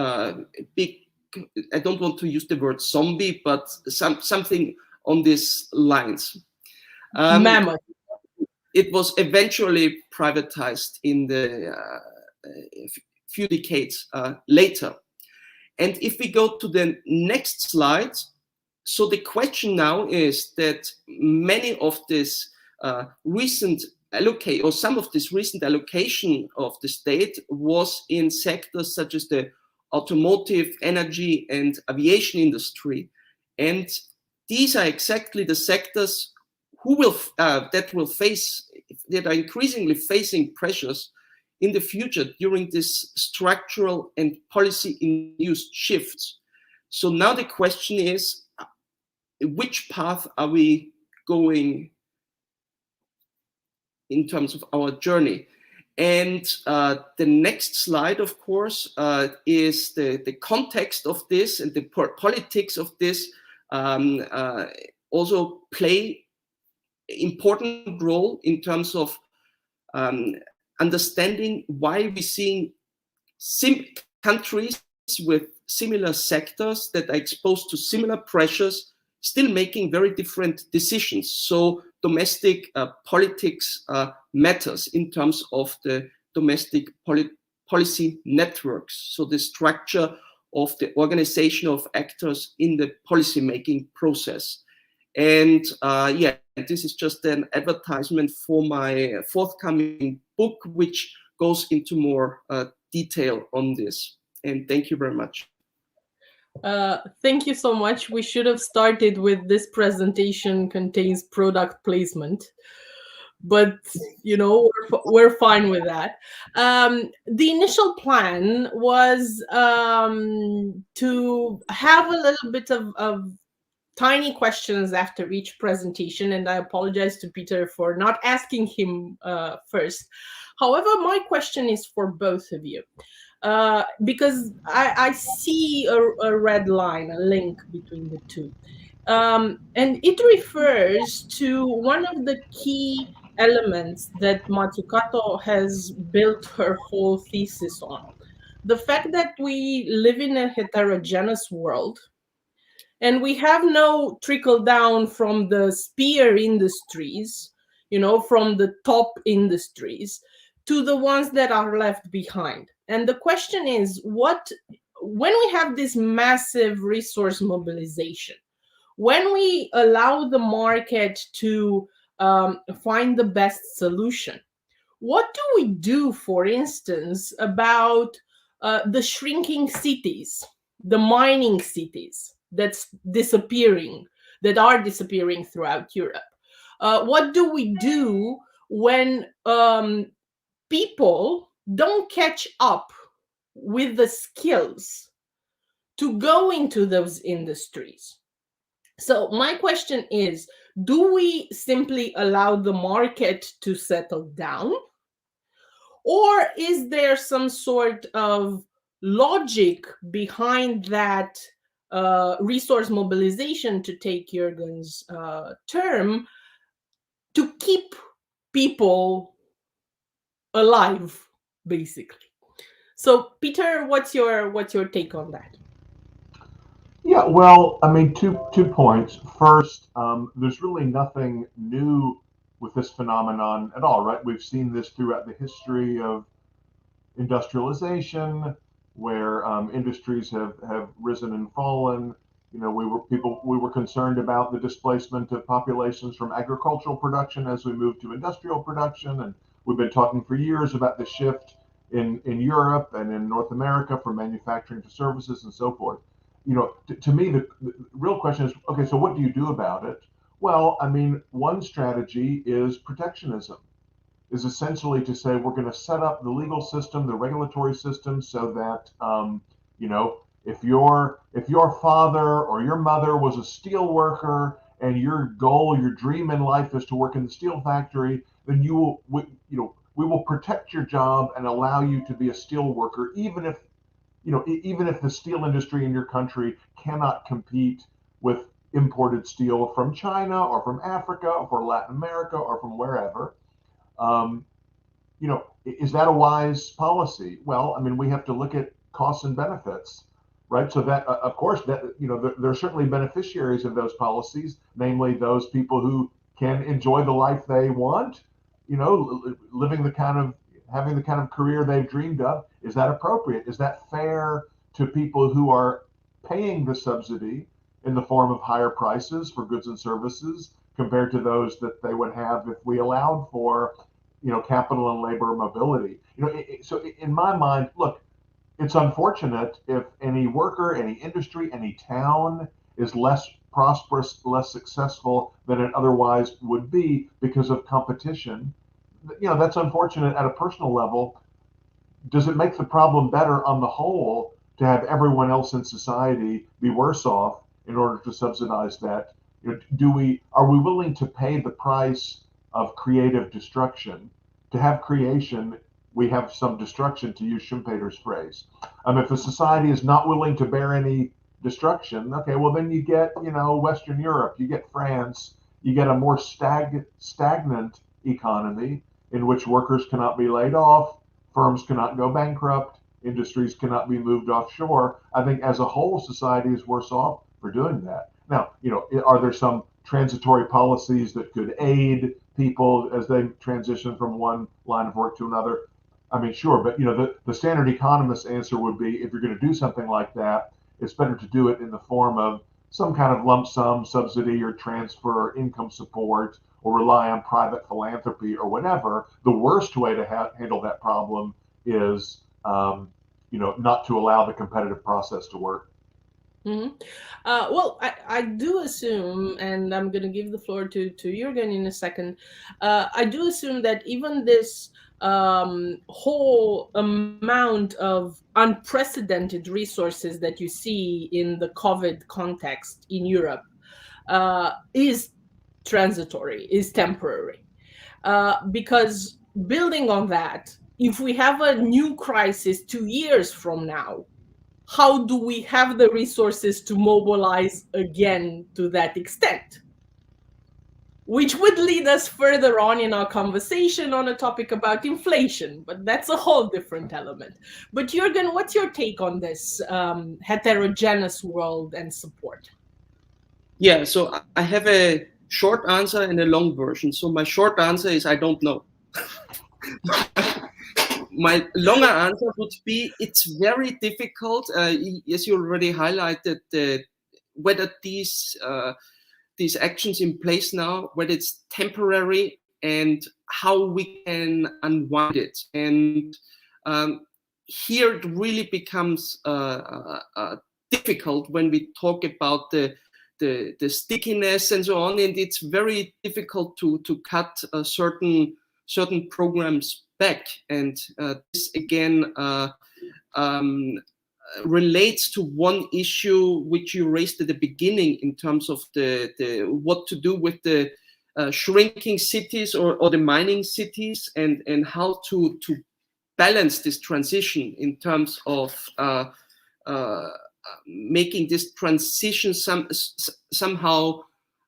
I don't want to use the word zombie, but something on these lines. Mammoth. It was eventually privatized in the few decades later. And if we go to the next slide, so the question now is that many of this recent some of this recent allocation of the state was in sectors such as the automotive, energy, and aviation industry. And these are exactly the sectors that are increasingly facing pressures in the future during this structural and policy-induced shifts. So now the question is, which path are we going in terms of our journey? And the next slide, of course, is the context of this, and the politics of this also play an important role in terms of understanding why we're seeing countries with similar sectors that are exposed to similar pressures still making very different decisions. So domestic politics matters in terms of the domestic policy networks. So the structure of the organization of actors in the policy-making process. And yeah, this is just an advertisement for my forthcoming book, which goes into more detail on this. And thank you very much. Thank you so much. We should have started with this presentation contains product placement, but you know, we're fine with that. The initial plan was to have a little bit of tiny questions after each presentation, and I apologize to Peter for not asking him first. However, my question is for both of you. Because I see a red line, a link between the two. And it refers to one of the key elements that Mazzucato has built her whole thesis on. The fact that we live in a heterogeneous world, and we have no trickle down from the spear industries, you know, from the top industries, to the ones that are left behind. And the question is, when we have this massive resource mobilization, when we allow the market to find the best solution, what do we do, for instance, about the shrinking cities, the mining cities that are disappearing throughout Europe? What do we do when people don't catch up with the skills to go into those industries. So my question is, do we simply allow the market to settle down? Or is there some sort of logic behind that resource mobilization, to take Gheorghe's term, to keep people alive, basically? So, Peter, what's your take on that? Yeah, well, I mean, two points. First, there's really nothing new with this phenomenon at all, right? We've seen this throughout the history of industrialization, where industries have risen and fallen. You know, we were concerned about the displacement of populations from agricultural production as we moved to industrial production, and we've been talking for years about the shift in Europe and in North America from manufacturing to services and so forth. You know, to me, the real question is, okay, so what do you do about it? Well, I mean, one strategy is protectionism, is essentially to say we're going to set up the legal system, the regulatory system, so that you know, if your father or your mother was a steel worker and your goal, your dream in life is to work in the steel factory, then we will protect your job and allow you to be a steel worker, even if the steel industry in your country cannot compete with imported steel from China or from Africa or from Latin America or from wherever. Is that a wise policy? Well, I mean, we have to look at costs and benefits, right? So that, of course, that there are certainly beneficiaries of those policies, namely those people who can enjoy the life they want, having the kind of career they've dreamed of. Is that appropriate? Is that fair to people who are paying the subsidy in the form of higher prices for goods and services compared to those that they would have if we allowed for capital and labor mobility? So in my mind, look, it's unfortunate if any worker, any industry, any town is less prosperous, less successful than it otherwise would be because of competition. That's unfortunate at a personal level. Does it make the problem better on the whole to have everyone else in society be worse off in order to subsidize that? Are we willing to pay the price of creative destruction? To have creation, we have some destruction, to use Schumpeter's phrase. If a society is not willing to bear any destruction, okay, well then you get, Western Europe, you get France, you get a more stagnant economy in which workers cannot be laid off, firms cannot go bankrupt, industries cannot be moved offshore. I think as a whole, society is worse off for doing that. Now, are there some transitory policies that could aid people as they transition from one line of work to another? I mean, sure, but the standard economist's answer would be, if you're going to do something like that, it's better to do it in the form of some kind of lump sum subsidy or transfer or income support, or rely on private philanthropy or whatever. The worst way to handle that problem is, not to allow the competitive process to work. Mm-hmm. Well, I do assume, and I'm going to give the floor to Gheorghe in a second. I do assume that even this whole amount of unprecedented resources that you see in the COVID context in Europe is transitory, is temporary. Because building on that, if we have a new crisis 2 years from now, how do we have the resources to mobilize again to that extent? Which would lead us further on in our conversation on a topic about inflation, but that's a whole different element. But Gheorghe, what's your take on this heterogeneous world and support? Yeah, so I have a short answer and a long version. So my short answer is I don't know. My longer answer would be it's very difficult, as you already highlighted, whether these actions in place now, whether it's temporary and how we can unwind it. And here it really becomes difficult when we talk about the stickiness and so on, and it's very difficult to cut certain programs back. And this again relates to one issue which you raised at the beginning in terms of the what to do with the shrinking cities or the mining cities, and how to balance this transition in terms of making this transition somehow.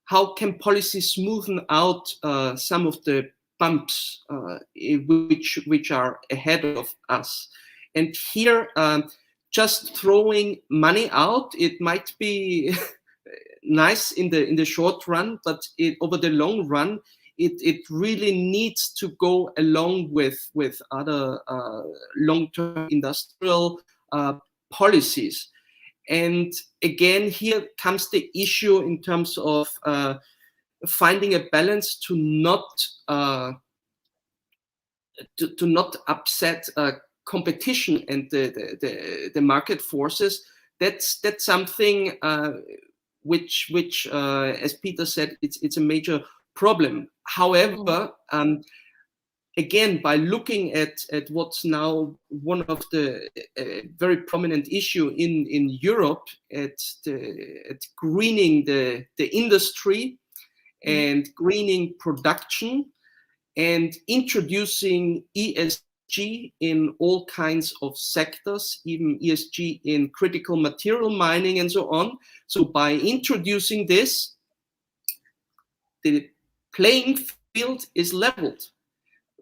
How can policy smoothen out some of the bumps which are ahead of us? And here, just throwing money out, it might be nice in the short run, but over the long run, it really needs to go along with other long-term industrial policies. And again, here comes the issue in terms of finding a balance to not upset competition and the market forces. That's something which as Peter said, it's a major problem. However, again, by looking at what's now one of the very prominent issue in Europe, at greening the industry and greening production, and introducing ESG in all kinds of sectors, even ESG in critical material mining and so on. So by introducing this, the playing field is leveled.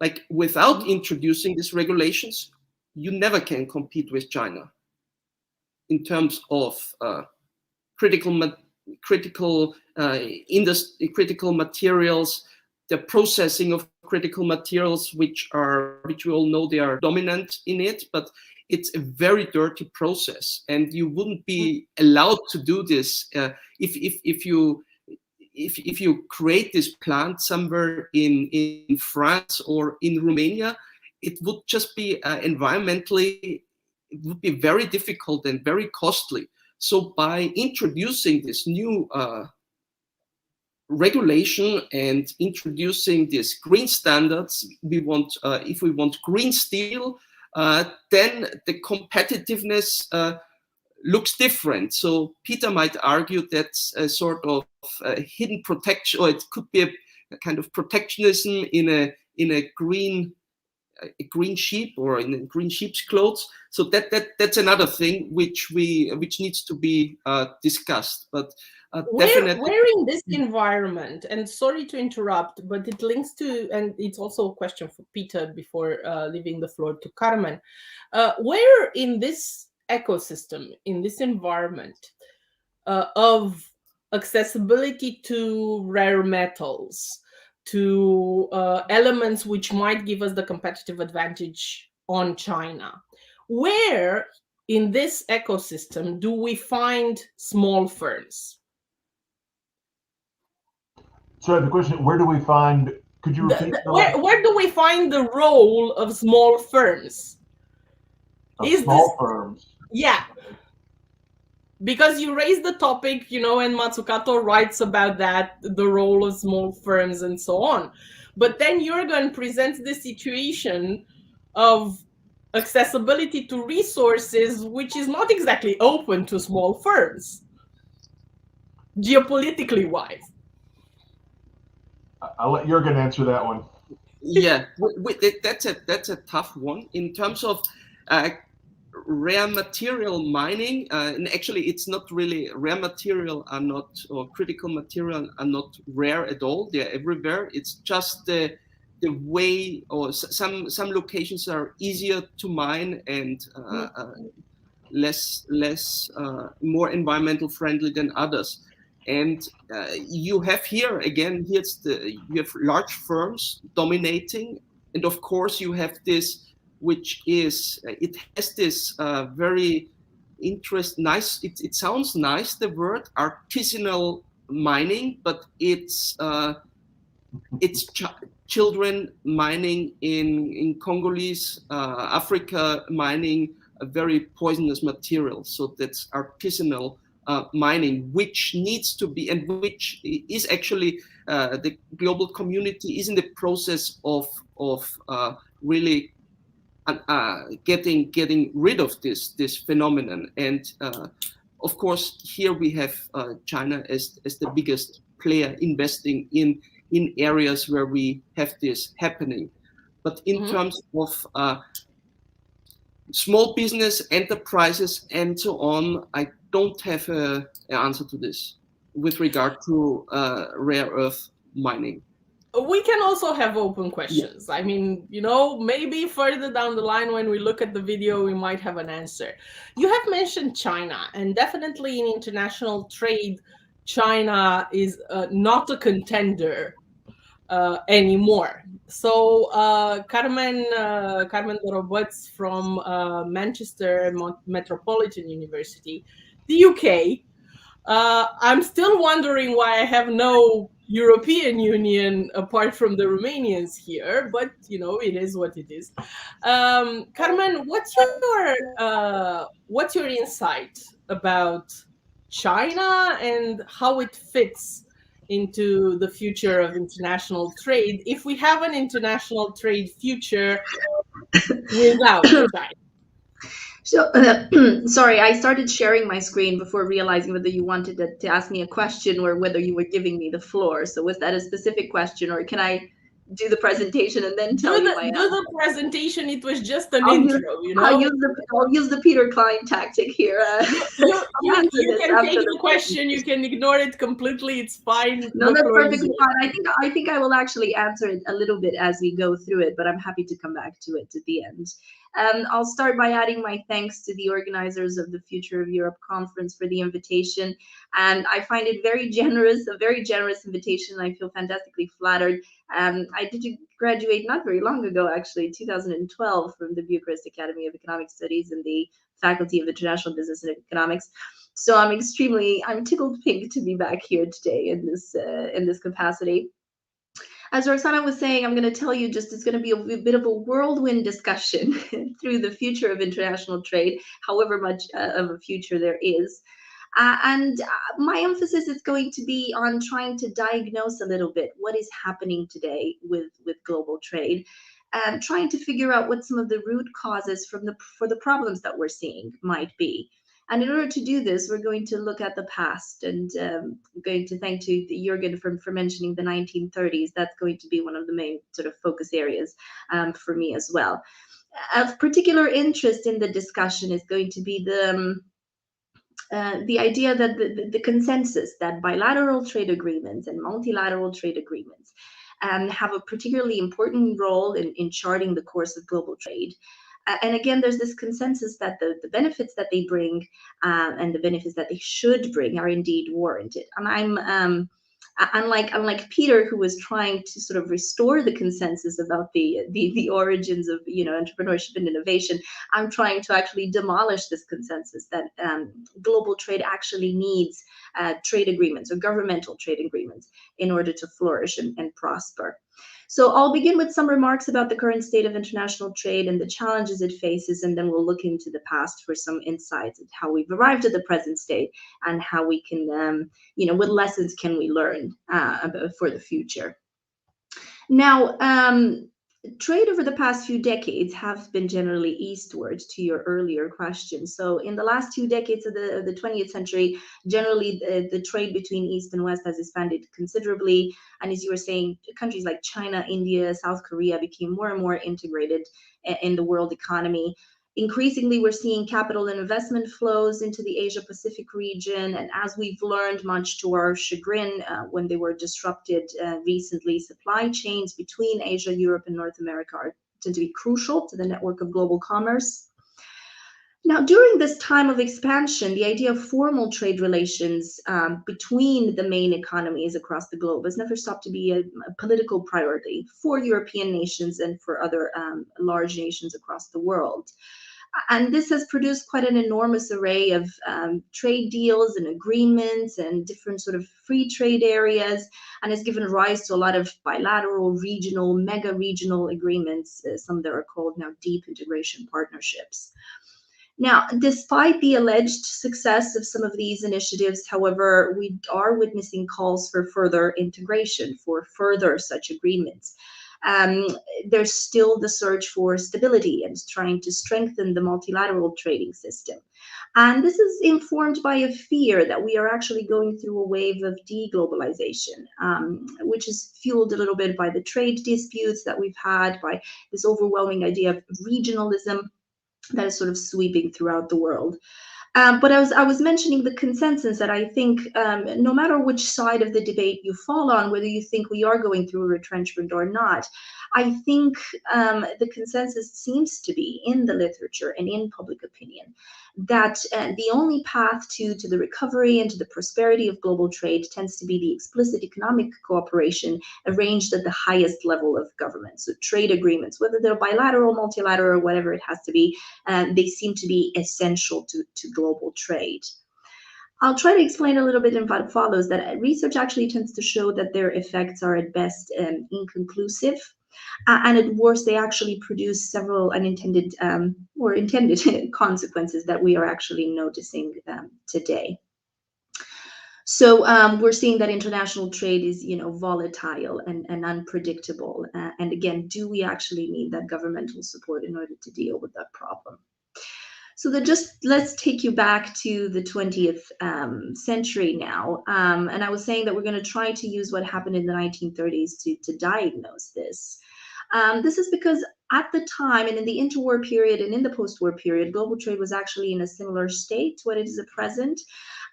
Like, without introducing these regulations, you never can compete with China in terms of critical materials, the processing of critical materials, which we all know they are dominant in it, but it's a very dirty process, and you wouldn't be allowed to do this if you create this plant somewhere in France or in Romania. It would just be environmentally, it would be very difficult and very costly. So by introducing this new regulation and introducing these green standards, we want, if we want green steel, then the competitiveness looks different. So Peter might argue that's a sort of hidden protection, or it could be a kind of protectionism in a green sheep, or in green sheep's clothes. So that's another thing which needs to be discussed. But definitely, where in this environment, and sorry to interrupt, but it links to, and it's also a question for Peter before leaving the floor to Carmen, where in this ecosystem, in this environment of accessibility to rare metals, to elements which might give us the competitive advantage on China, where in this ecosystem do we find small firms? Sorry, the question, where do we find, could you repeat? Where do we find the role of small firms? Firms? Yeah. Because you raised the topic, and Matsukato writes about that, the role of small firms and so on. But then Jürgen presents the situation of accessibility to resources, which is not exactly open to small firms, geopolitically wise. I'll let Jürgen answer that one. Yeah, that's a tough one in terms of rare material mining. And actually, it's not really rare material are not, or critical material are not rare at all. They're everywhere. It's just the way, or some locations are easier to mine and less more environmental friendly than others. And you have here again, you have large firms dominating, and of course you have this, which is, it has this very nice. It sounds nice, the word artisanal mining, but it's children mining in Congolese Africa, mining a very poisonous material. So that's artisanal mining, which needs to be, and which is actually the global community is in the process of really getting rid of this phenomenon. And of course, here we have China as the biggest player investing in areas where we have this happening. But in terms of small business, enterprises, and so on, I don't have an answer to this with regard to rare earth mining. We can also have open questions. I mean, maybe further down the line when we look at the video, we might have an answer. You have mentioned China, and definitely in international trade, China is not a contender anymore. So Carmen Dorobantu from Manchester Metropolitan University, the UK. I'm still wondering why I have no European Union apart from the Romanians here, but it is what it is. Carmen, what's your insight about China and how it fits into the future of international trade, if we have an international trade future without China? So, sorry, I started sharing my screen before realizing whether you wanted to ask me a question or whether you were giving me the floor. So was that a specific question, or can I do the presentation and then tell you my answer? Do the presentation. It was just an intro, I'll use the Peter Klein tactic here. You can take the question. You can ignore it completely. It's fine. No, that's perfectly fine. I think I will actually answer it a little bit as we go through it, but I'm happy to come back to it at the end. I'll start by adding my thanks to the organizers of the Future of Europe conference for the invitation. And I find it a very generous invitation. I feel fantastically flattered. I did graduate not very long ago, actually, 2012, from the Bucharest Academy of Economic Studies in the Faculty of International Business and Economics. So I'm tickled pink to be back here today in this capacity. As Roxana was saying, I'm going to tell you it's going to be a bit of a whirlwind discussion through the future of international trade, however much of a future there is. And my emphasis is going to be on trying to diagnose a little bit what is happening today with global trade, and trying to figure out what some of the root causes for the problems that we're seeing might be. And in order to do this, we're going to look at the past, and I'm going to thank to Gheorghe for mentioning the 1930s. That's going to be one of the main sort of focus areas for me as well. Of particular interest in the discussion is going to be the idea that the consensus that bilateral trade agreements and multilateral trade agreements have a particularly important role in charting the course of global trade. And again, there's this consensus that the benefits that they bring and the benefits that they should bring are indeed warranted. And I'm unlike Peter, who was trying to sort of restore the consensus about the origins of entrepreneurship and innovation, I'm trying to actually demolish this consensus that global trade actually needs trade agreements or governmental trade agreements in order to flourish and prosper. So I'll begin with some remarks about the current state of international trade and the challenges it faces, and then we'll look into the past for some insights into how we've arrived at the present state and how we can, what lessons can we learn for the future. Now, trade over the past few decades have been generally eastward, to your earlier question. So in the last 2 decades of the 20th century, generally the trade between East and West has expanded considerably. And as you were saying, countries like China, India, South Korea became more and more integrated in the world economy. Increasingly, we're seeing capital and investment flows into the Asia-Pacific region. And as we've learned, much to our chagrin, when they were disrupted recently, supply chains between Asia, Europe, and North America tend to be crucial to the network of global commerce. Now, during this time of expansion, the idea of formal trade relations between the main economies across the globe has never stopped to be a political priority for European nations and for other large nations across the world. And this has produced quite an enormous array of trade deals and agreements and different sort of free trade areas, and has given rise to a lot of bilateral, regional, mega-regional agreements, some that are called now deep integration partnerships. Now, despite the alleged success of some of these initiatives, however, we are witnessing calls for further integration, for further such agreements. there's still the search for stability and trying to strengthen the multilateral trading system. And this is informed by a fear that we are actually going through a wave of deglobalization, which is fueled a little bit by the trade disputes that we've had, by this overwhelming idea of regionalism that is sort of sweeping throughout the world. But I was mentioning the consensus that I think no matter which side of the debate you fall on, whether you think we are going through a retrenchment or not, I think the consensus seems to be in the literature and in public opinion that the only path to the recovery and to the prosperity of global trade tends to be the explicit economic cooperation arranged at the highest level of government. So trade agreements, whether they're bilateral, multilateral, or whatever it has to be, they seem to be essential to global trade. I'll try to explain a little bit in what follows that research actually tends to show that their effects are at best inconclusive. And at worst, they actually produce several unintended or intended consequences that we are actually noticing today. So we're seeing that international trade is, volatile and unpredictable. And again, do we actually need that governmental support in order to deal with that problem? So let's take you back to the 20th century now. And I was saying that we're going to try to use what happened in the 1930s to diagnose this. This is because at the time and in the interwar period and in the post-war period, global trade was actually in a similar state to what it is at present.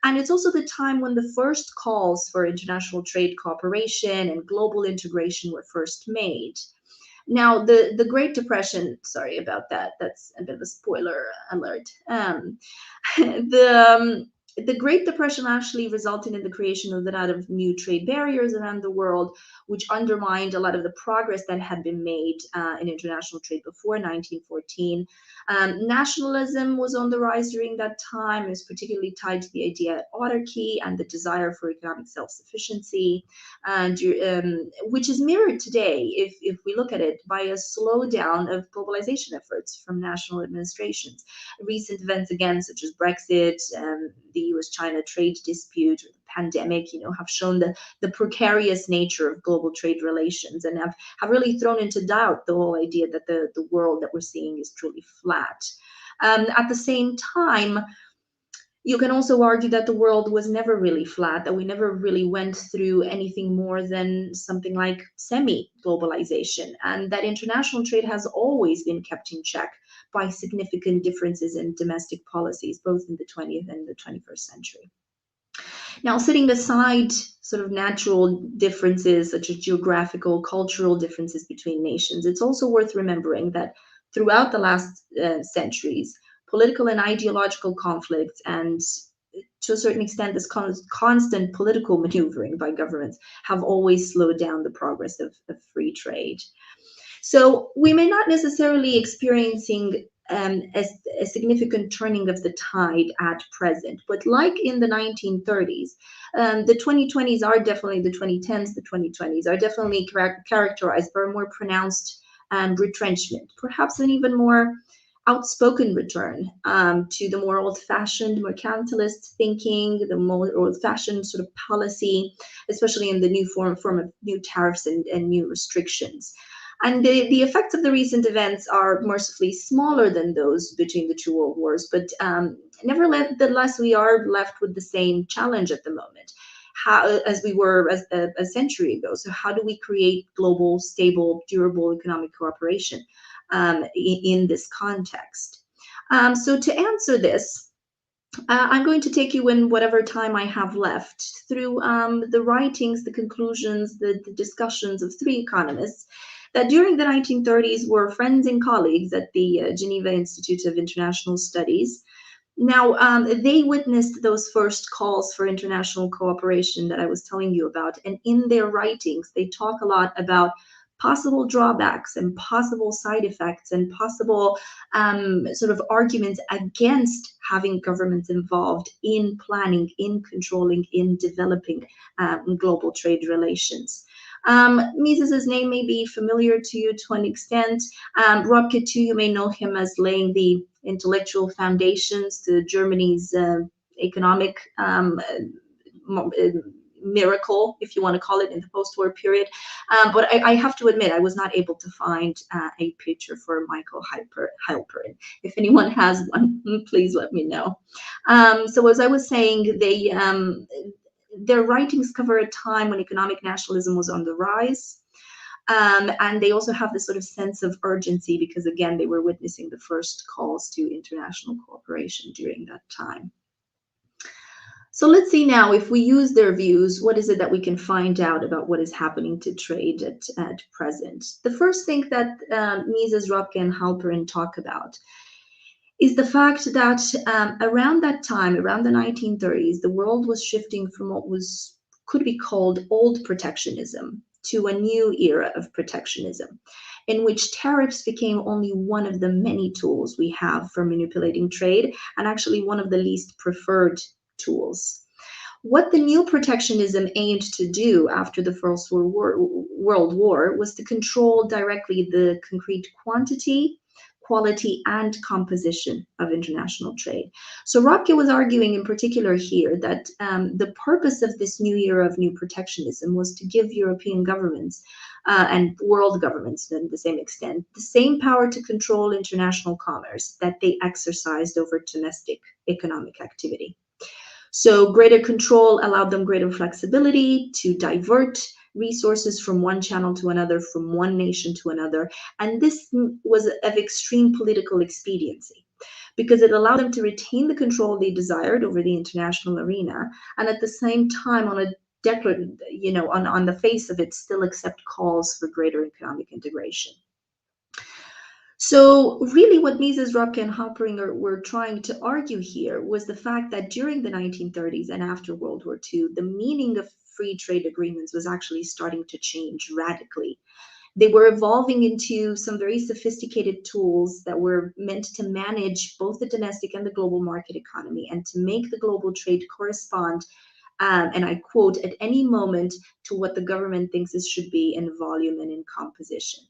And it's also the time when the first calls for international trade cooperation and global integration were first made. Now, the Great Depression, sorry about that, that's a bit of a spoiler alert. The Great Depression actually resulted in the creation of a lot of new trade barriers around the world, which undermined a lot of the progress that had been made in international trade before 1914. Nationalism was on the rise during that time. It was particularly tied to the idea of autarky and the desire for economic self-sufficiency, which is mirrored today, if we look at it, by a slowdown of globalization efforts from national administrations. Recent events, again, such as Brexit, the US-China trade dispute, or the pandemic, have shown the precarious nature of global trade relations and have really thrown into doubt the whole idea that the world that we're seeing is truly flat. At the same time, you can also argue that the world was never really flat, that we never really went through anything more than something like semi-globalization, and that international trade has always been kept in check by significant differences in domestic policies, both in the 20th and the 21st century. Now, setting aside sort of natural differences, such as geographical, cultural differences between nations, it's also worth remembering that throughout the last centuries, political and ideological conflicts, and to a certain extent, this constant political maneuvering by governments have always slowed down the progress of free trade. So we may not necessarily experiencing a significant turning of the tide at present, but like in the 1930s, the 2020s are definitely, the 2010s, the 2020s are definitely characterized by a more pronounced retrenchment, perhaps an even more outspoken return to the more old-fashioned mercantilist thinking, the more old-fashioned sort of policy, especially in the new form of new tariffs and new restrictions. And the effects of the recent events are mercifully smaller than those between the two world wars, but nevertheless, we are left with the same challenge at the moment, as we were a century ago. So how do we create global, stable, durable economic cooperation in this context? So to answer this, I'm going to take you in whatever time I have left through the writings, the conclusions, the discussions of three economists that during the 1930s were friends and colleagues at the Geneva Institute of International Studies. Now, they witnessed those first calls for international cooperation that I was telling you about, and in their writings, they talk a lot about possible drawbacks and possible side effects and possible sort of arguments against having governments involved in planning, in controlling, in developing global trade relations. Mises's name may be familiar to you to an extent. Röpke, too, you may know him as laying the intellectual foundations to Germany's economic miracle, if you want to call it, in the post-war period. But I have to admit, I was not able to find a picture for Michael Halperin. If anyone has one, please let me know. So as I was saying, their writings cover a time when economic nationalism was on the rise. And they also have this sort of sense of urgency because, again, they were witnessing the first calls to international cooperation during that time. So let's see now, if we use their views, what is it that we can find out about what is happening to trade at present? The first thing that Mises, Ropke, and Halperin talk about is the fact that around that time, around the 1930s, the world was shifting from what could be called old protectionism to a new era of protectionism, in which tariffs became only one of the many tools we have for manipulating trade, and actually one of the least preferred tools. What the new protectionism aimed to do after the First World War was to control directly the concrete quantity, quality, and composition of international trade. So Ropke was arguing in particular here that the purpose of this new era of new protectionism was to give European governments and world governments, to the same extent, the same power to control international commerce that they exercised over domestic economic activity. So greater control allowed them greater flexibility to divert resources from one channel to another, from one nation to another. And this was of extreme political expediency because it allowed them to retain the control they desired over the international arena, and at the same time, on the face of it, still accept calls for greater economic integration. So really what Mises, Ropke, and Halperin were trying to argue here was the fact that during the 1930s and after World War II, the meaning of free trade agreements was actually starting to change radically. They were evolving into some very sophisticated tools that were meant to manage both the domestic and the global market economy and to make the global trade correspond, and I quote, at any moment to what the government thinks it should be in volume and in composition.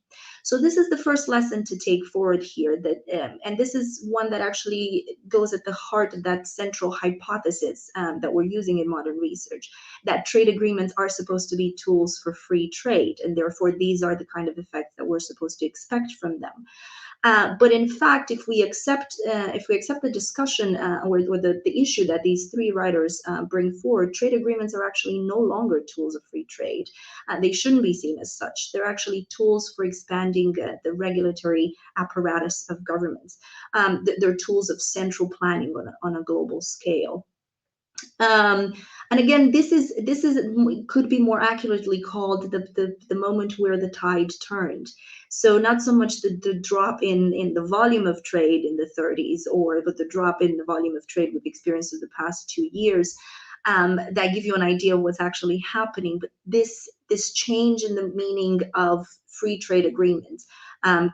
So this is the first lesson to take forward here, that and this is one that actually goes at the heart of that central hypothesis that we're using in modern research, that trade agreements are supposed to be tools for free trade, and therefore these are the kind of effects that we're supposed to expect from them. But in fact, if we accept the discussion or the issue that these three writers bring forward, trade agreements are actually no longer tools of free trade. They shouldn't be seen as such. They're actually tools for expanding the regulatory apparatus of governments. They're tools of central planning on a global scale. And again, this could be more accurately called the moment where the tide turned. So not so much the drop in the volume of trade in the 30s, but the drop in the volume of trade we've experienced in the past 2 years that give you an idea of what's actually happening. But this change in the meaning of free trade agreements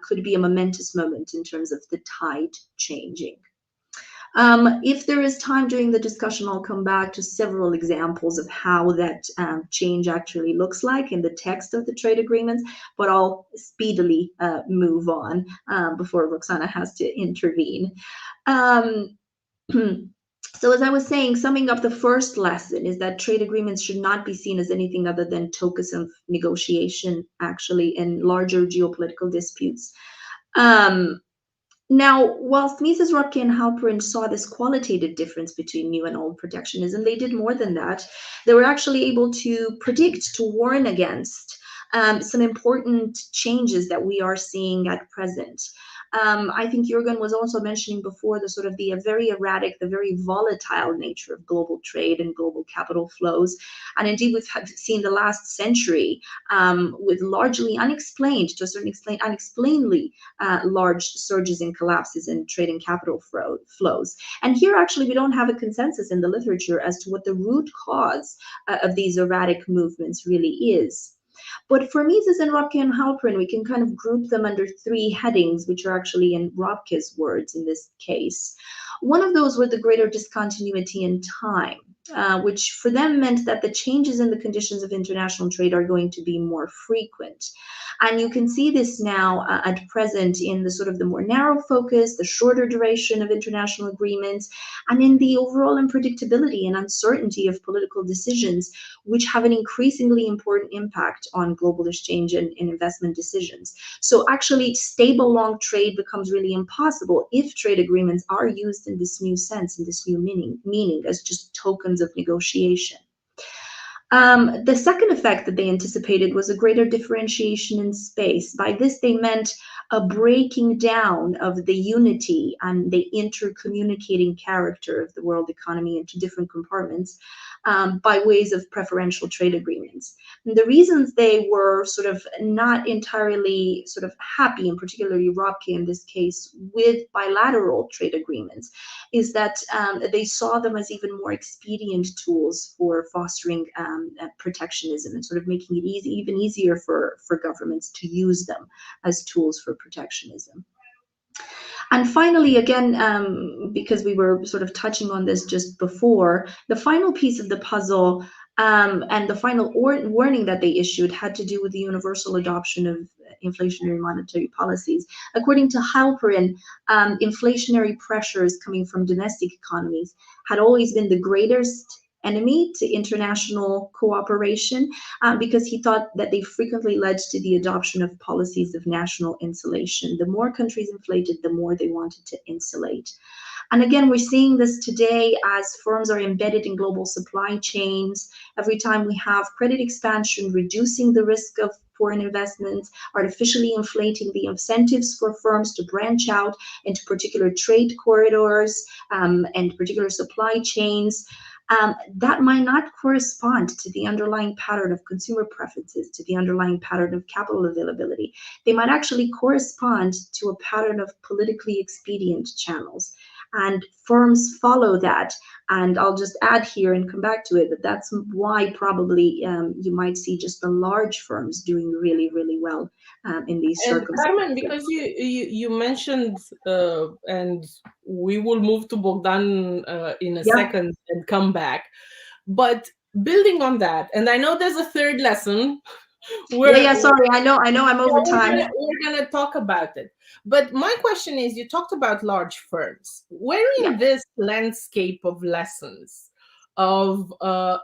could be a momentous moment in terms of the tide changing. If there is time during the discussion, I'll come back to several examples of how that change actually looks like in the text of the trade agreements, but I'll speedily move on before Roxana has to intervene. So as I was saying, summing up the first lesson is that trade agreements should not be seen as anything other than tokens of negotiation, actually, in larger geopolitical disputes. Now, whilst Mises, Ropke, and Halperin saw this qualitative difference between new and old protectionism, they did more than that. They were actually able to predict, to warn against some important changes that we are seeing at present. I think Gheorghe was also mentioning before the very erratic, the very volatile nature of global trade and global capital flows. And indeed, we've seen the last century with largely unexplained, to a certain extent, unexplainedly large surges and collapses in trade and capital flows. And here, actually, we don't have a consensus in the literature as to what the root cause of these erratic movements really is. But for Mises and Ropke and Halperin, we can kind of group them under three headings, which are actually in Ropke's words in this case. One of those were the greater discontinuity in time. which for them meant that the changes in the conditions of international trade are going to be more frequent. And you can see this now at present in the sort of the more narrow focus, the shorter duration of international agreements, and in the overall unpredictability and uncertainty of political decisions, which have an increasingly important impact on global exchange and investment decisions. So actually, stable long trade becomes really impossible if trade agreements are used in this new sense, in this new meaning as just tokens of negotiation. The second effect that they anticipated was a greater differentiation in space. By this, they meant a breaking down of the unity and the intercommunicating character of the world economy into different compartments by ways of preferential trade agreements. And the reasons they were sort of not entirely sort of happy, and particularly Gheorghe in this case, with bilateral trade agreements, is that they saw them as even more expedient tools for fostering protectionism and sort of making it even easier for governments to use them as tools for protectionism. And finally, again, because we were sort of touching on this just before, the final piece of the puzzle and the final warning that they issued had to do with the universal adoption of inflationary monetary policies. According to Halperin, inflationary pressures coming from domestic economies had always been the greatest enemy to international cooperation because he thought that they frequently led to the adoption of policies of national insulation. The more countries inflated, the more they wanted to insulate. And again, we're seeing this today as firms are embedded in global supply chains. Every time we have credit expansion, reducing the risk of foreign investments, artificially inflating the incentives for firms to branch out into particular trade corridors and particular supply chains. That might not correspond to the underlying pattern of consumer preferences, to the underlying pattern of capital availability. They might actually correspond to a pattern of politically expedient channels. And firms follow that. And I'll just add here and come back to it, that that's why probably you might see just the large firms doing really, really well in these circumstances. Carmen, because you mentioned, and we will move to Bogdan in a second and come back, but building on that, and I know there's a third lesson. Sorry, I know I'm over time. We're gonna talk about it. But my question is, you talked about large firms. Where in this landscape of lessons of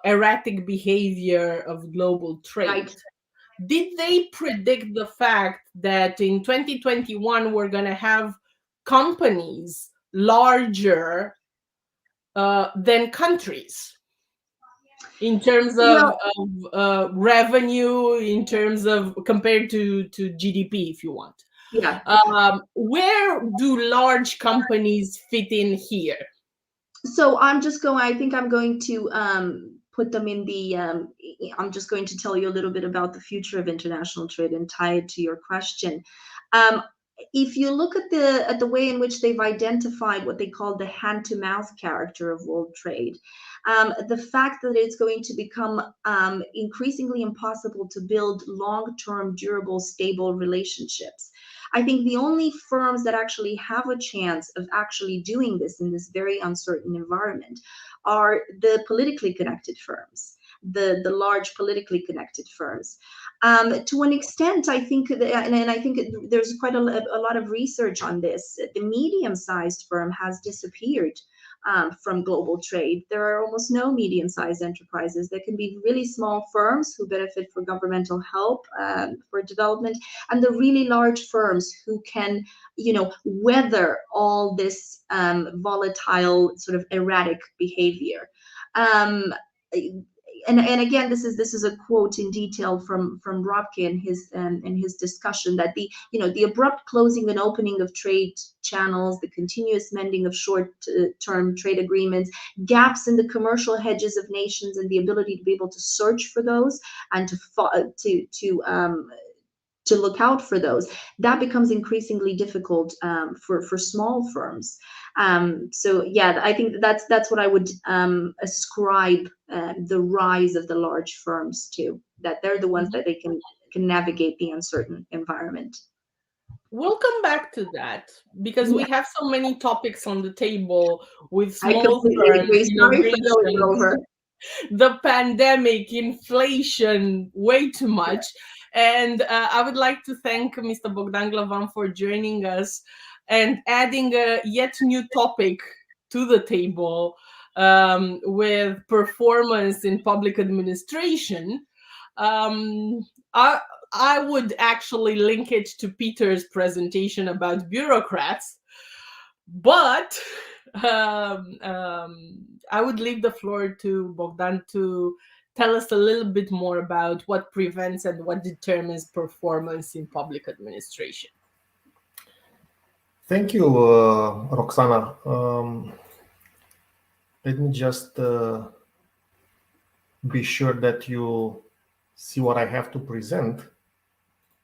erratic behavior of global trade, did they predict the fact that in 2021 we're gonna have companies larger than countries? In terms of revenue, in terms of compared to GDP, if you want. Yeah. Where do large companies fit in here? So I think I'm going to put them in the, I'm just going to tell you a little bit about the future of international trade and tie it to your question. If you look at the way in which they've identified what they call the hand-to-mouth character of world trade, the fact that it's going to become increasingly impossible to build long-term, durable, stable relationships. I think the only firms that actually have a chance of actually doing this in this very uncertain environment are the politically connected firms, the large politically connected firms. To an extent, I think, and I think there's quite a lot of research on this, the medium-sized firm has disappeared from global trade. There are almost no medium-sized enterprises. There can be really small firms who benefit from governmental help for development, and the really large firms who can, weather all this volatile, sort of erratic behavior. And again, this is a quote in detail from Gheorghe in his discussion, that the abrupt closing and opening of trade channels, the continuous mending of short-term trade agreements, gaps in the commercial hedges of nations, and the ability to be able to search for those and to look out for those, that becomes increasingly difficult for small firms. So yeah, I think that's what I would ascribe the rise of the large firms to, that they're the ones that they can navigate the uncertain environment. We'll come back to that because we have so many topics on the table with I small completely term agree. Sorry for going innovation, over. the pandemic, inflation, way too much. And I would like to thank Mr. Bogdan Glavan for joining us and adding a yet new topic to the table with performance in public administration. Um, I would actually link it to Peter's presentation about bureaucrats, but I would leave the floor to Bogdan to tell us a little bit more about what prevents and what determines performance in public administration. Thank you, Roxana. Let me just be sure that you see what I have to present.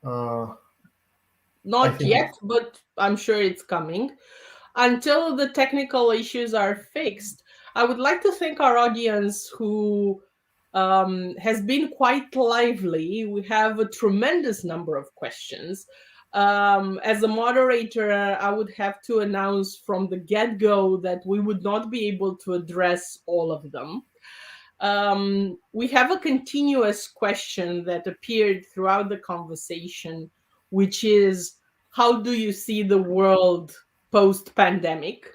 Not yet, but I'm sure it's coming. Until the technical issues are fixed, I would like to thank our audience who has been quite lively. We have a tremendous number of questions. As a moderator, I would have to announce from the get-go that we would not be able to address all of them. We have a continuous question that appeared throughout the conversation, which is, how do you see the world post-pandemic?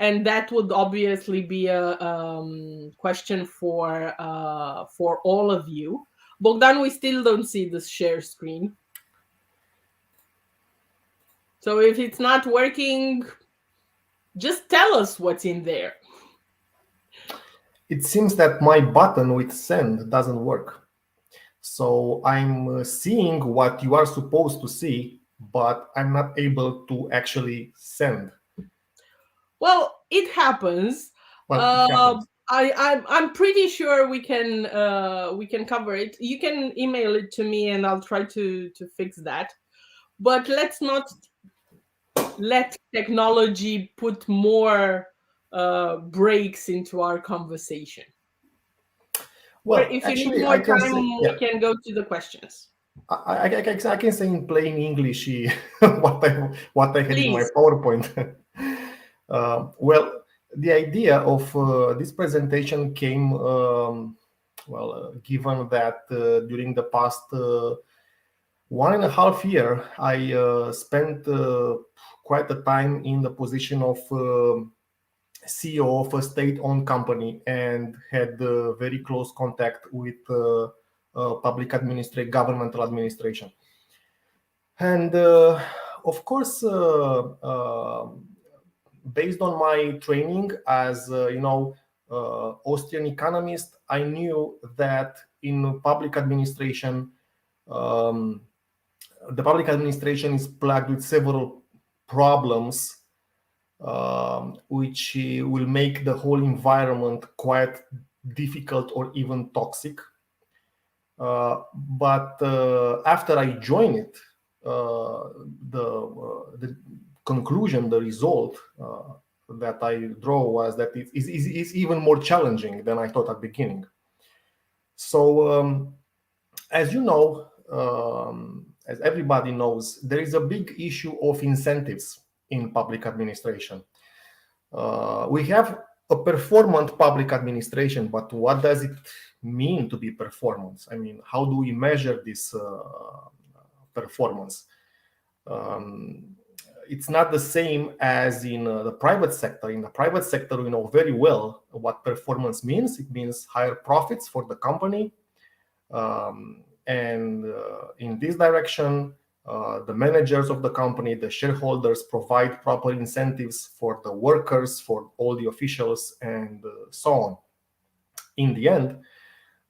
And that would obviously be a question for all of you. Bogdan, we still don't see the share screen. So if it's not working, just tell us what's in there. It seems that my button with send doesn't work. So I'm seeing what you are supposed to see, but I'm not able to actually send. Well, it happens. I'm pretty sure we can cover it. You can email it to me and I'll try to fix that. But let's not let technology put more breaks into our conversation. Well, or if actually, you need more time, we can go to the questions. I can say in plain English what I had in my PowerPoint. Well, the idea of this presentation came, given that during the past 1.5 years, I spent quite a time in the position of CEO of a state-owned company and had very close contact with public administration, governmental administration. And of course, based on my training as Austrian economist, I knew that in public administration, the public administration is plagued with several problems which will make the whole environment quite difficult or even toxic. But after I joined it, the conclusion, the result that I draw was that it is even more challenging than I thought at the beginning. So, as you know, as everybody knows, there is a big issue of incentives in public administration. We have a performant public administration, but what does it mean to be performance? I mean, how do we measure this performance? It's not the same as in the private sector. In the private sector, we know very well what performance means. It means higher profits for the company. And in this direction, the managers of the company, the shareholders provide proper incentives for the workers, for all the officials, and so on. In the end,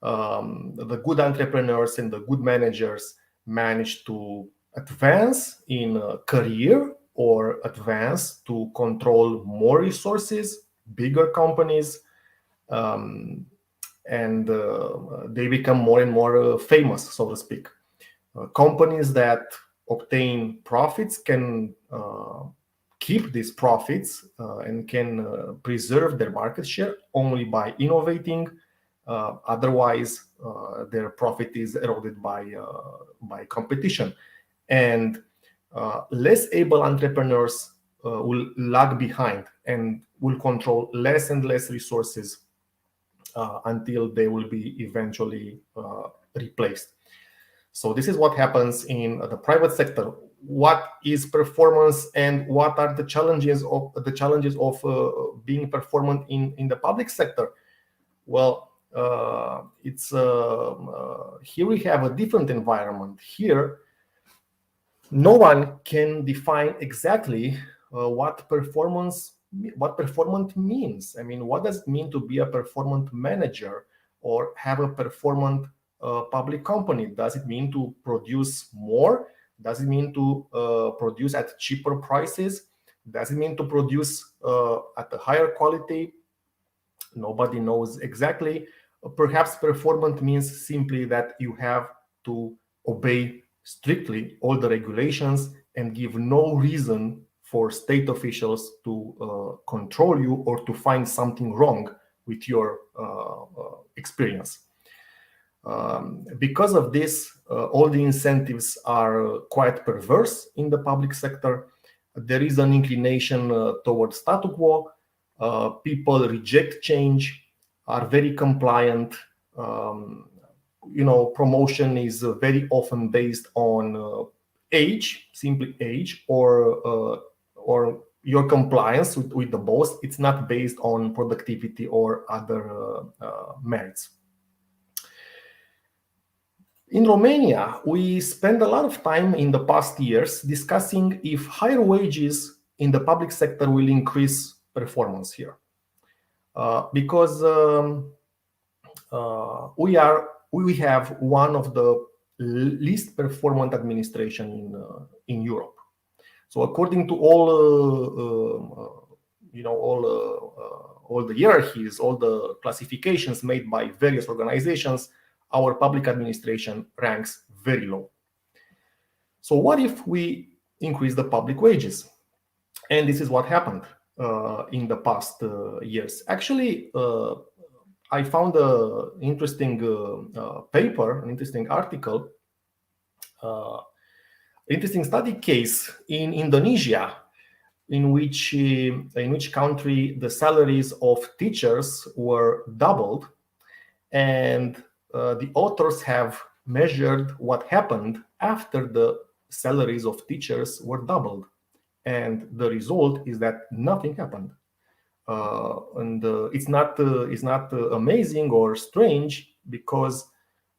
the good entrepreneurs and the good managers manage to advance in a career or advance to control more resources, bigger companies, and they become more and more famous, so to speak. Companies that obtain profits can keep these profits and can preserve their market share only by innovating. Otherwise, their profit is eroded by competition. And less able entrepreneurs will lag behind and will control less and less resources until they will be eventually replaced. So this is what happens in the private sector. What is performance, and what are the challenges of being performant in the public sector? Well, here we have a different environment. Here, no one can define exactly what performant means. I mean, what does it mean to be a performant manager or have a performant public company? Does it mean to produce more? Does it mean to produce at cheaper prices? Does it mean to produce at a higher quality? Nobody knows exactly. Perhaps performant means simply that you have to obey strictly all the regulations and give no reason for state officials to control you or to find something wrong with your experience. Because of this, all the incentives are quite perverse in the public sector. There is an inclination towards status quo. People reject change, are very compliant. Promotion is very often based on age, simply age, or your compliance with the boss. It's not based on productivity or other merits. In Romania, we spent a lot of time in the past years discussing if higher wages in the public sector will increase performance here, because we have one of the least performant administration in Europe. So according to all the hierarchies, all the classifications made by various organizations, our public administration ranks very low. So what if we increase the public wages? And this is what happened in the past years. Actually, I found an interesting paper, an interesting article, interesting study case in Indonesia, in which country the salaries of teachers were doubled, and the authors have measured what happened after the salaries of teachers were doubled, and the result is that nothing happened. And it's not amazing or strange, because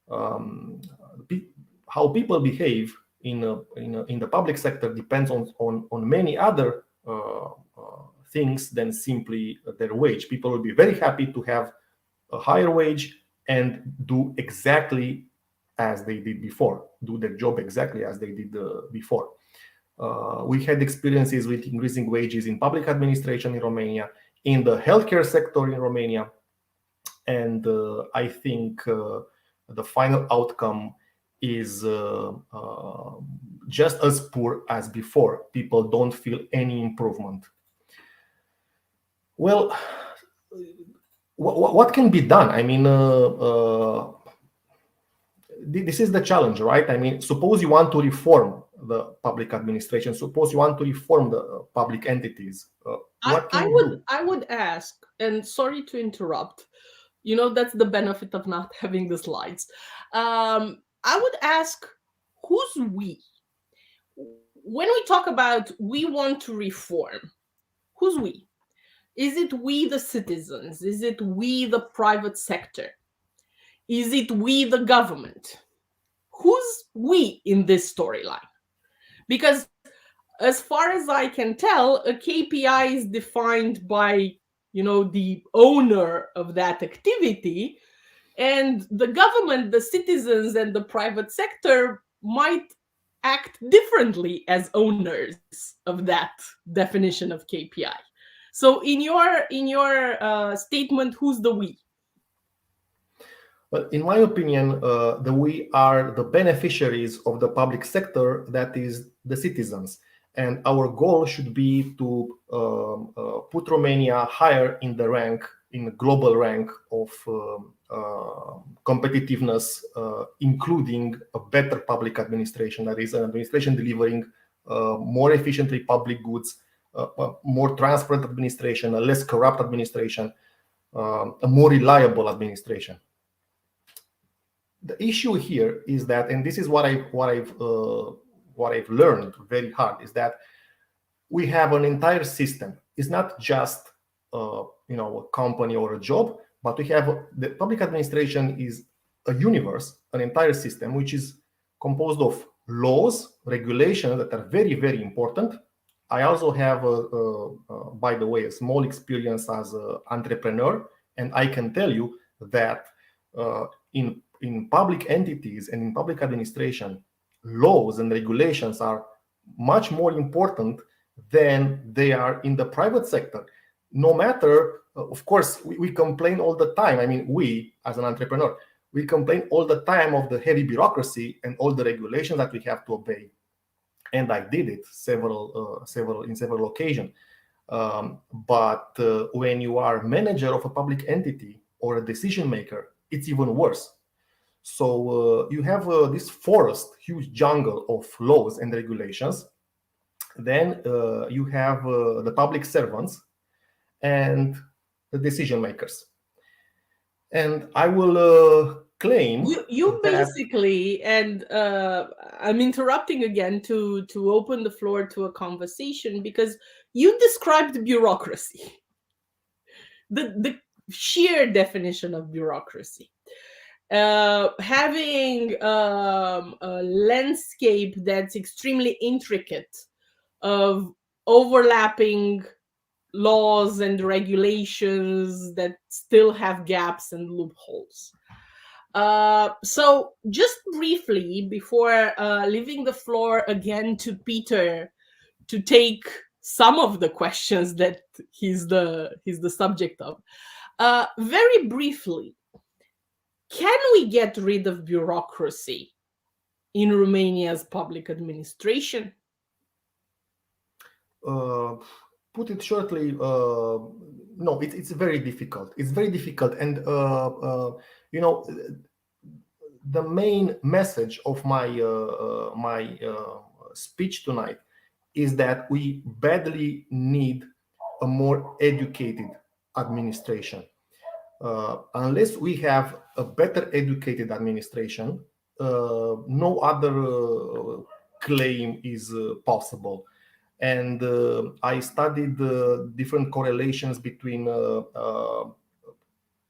how people behave in the public sector depends on many other things than simply their wage. People will be very happy to have a higher wage and do exactly as they did before, do their job exactly as they did before. We had experiences with increasing wages in public administration in Romania, in the healthcare sector in Romania, and I think the final outcome is just as poor as before. People don't feel any improvement. Well, what can be done? I mean, this is the challenge, right? I mean, suppose you want to reform the public administration. Suppose you want to reform the public entities. What can you do? I would ask, and sorry to interrupt, that's the benefit of not having the slides. I would ask, who's we? When we talk about we want to reform, who's we? Is it we, the citizens? Is it we, the private sector? Is it we, the government? Who's we in this storyline? Because as far as I can tell, a KPI is defined by, the owner of that activity, and the government, the citizens, and the private sector might act differently as owners of that definition of KPI. So in your statement, who's the we? Well, in my opinion, the we are the beneficiaries of the public sector, that is the citizens. And our goal should be to put Romania higher in the rank, in the global rank of competitiveness, including a better public administration, that is an administration delivering more efficiently public goods, more transparent administration, a less corrupt administration, a more reliable administration. The issue here is that, and this is what I've learned very hard, is that we have an entire system. It's not just a company or a job, but we have the public administration is a universe, an entire system, which is composed of laws, regulations that are very, very important. I also have, by the way, a small experience as an entrepreneur, and I can tell you that in public entities and in public administration, laws and regulations are much more important than they are in the private sector. No matter, of course, we complain all the time. I mean, we, as an entrepreneur, we complain all the time of the heavy bureaucracy and all the regulations that we have to obey. And I did it several occasions. But when you are manager of a public entity or a decision maker, it's even worse. So you have this forest, huge jungle of laws and regulations. Then you have the public servants and the decision makers. And I will claim you basically, and I'm interrupting again to open the floor to a conversation, because you described bureaucracy, the sheer definition of bureaucracy. Having a landscape that's extremely intricate of overlapping laws and regulations that still have gaps and loopholes. So just briefly, before leaving the floor again to Peter to take some of the questions that he's the subject of, very briefly, can we get rid of bureaucracy in Romania's public administration? Put it shortly, no, it's very difficult. It's very difficult. And, the main message of my speech tonight is that we badly need a more educated administration. Unless we have a better educated administration, no other claim is possible. And I studied different correlations between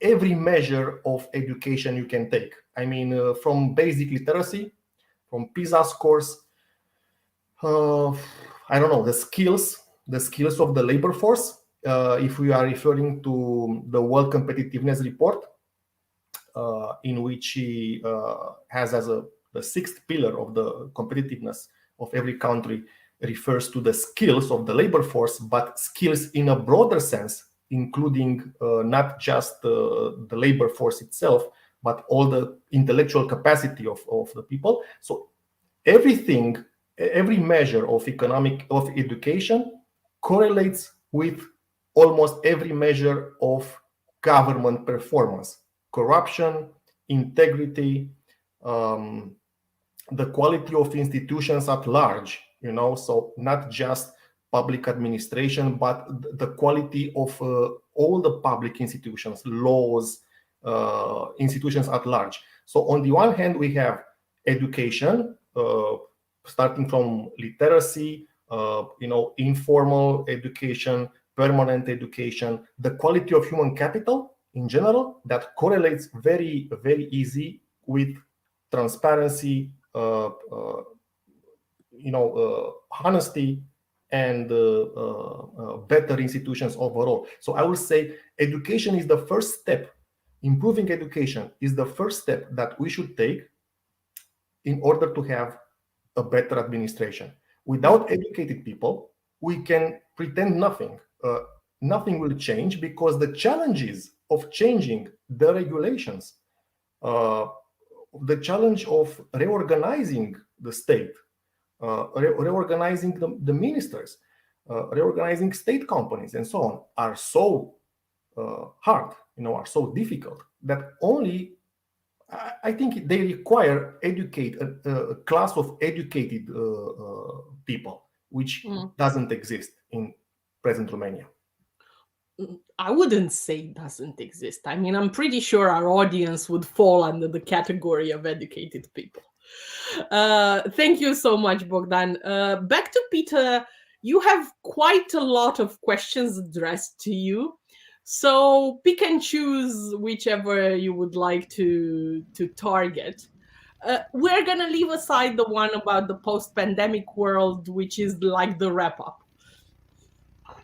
every measure of education you can take. I mean, from basic literacy, from PISA scores, I don't know, the skills of the labor force. If we are referring to the World Competitiveness Report, in which he has as the sixth pillar of the competitiveness of every country, refers to the skills of the labor force, but skills in a broader sense, including not just the labor force itself, but all the intellectual capacity of the people. So every measure of education correlates with almost every measure of government performance: corruption, integrity, the quality of institutions at large, so not just public administration, but the quality of all the public institutions, laws, institutions at large. So on the one hand, we have education, starting from literacy, informal education, permanent education, the quality of human capital in general, that correlates very, very easy with transparency, honesty, and better institutions overall. So I would say education is the first step. Improving education is the first step that we should take in order to have a better administration. Without educated people, we can pretend nothing. Nothing will change, because the challenges of changing the regulations, the challenge of reorganizing the state, reorganizing the ministers, reorganizing state companies, and so on, are so hard, are so difficult, that only I think they require a class of educated people. which doesn't exist in present Romania. I wouldn't say it doesn't exist. I mean, I'm pretty sure our audience would fall under the category of educated people. Thank you so much, Bogdan. Back to Peter. You have quite a lot of questions addressed to you. So pick and choose whichever you would like to target. We're going to leave aside the one about the post-pandemic world, which is like the wrap-up.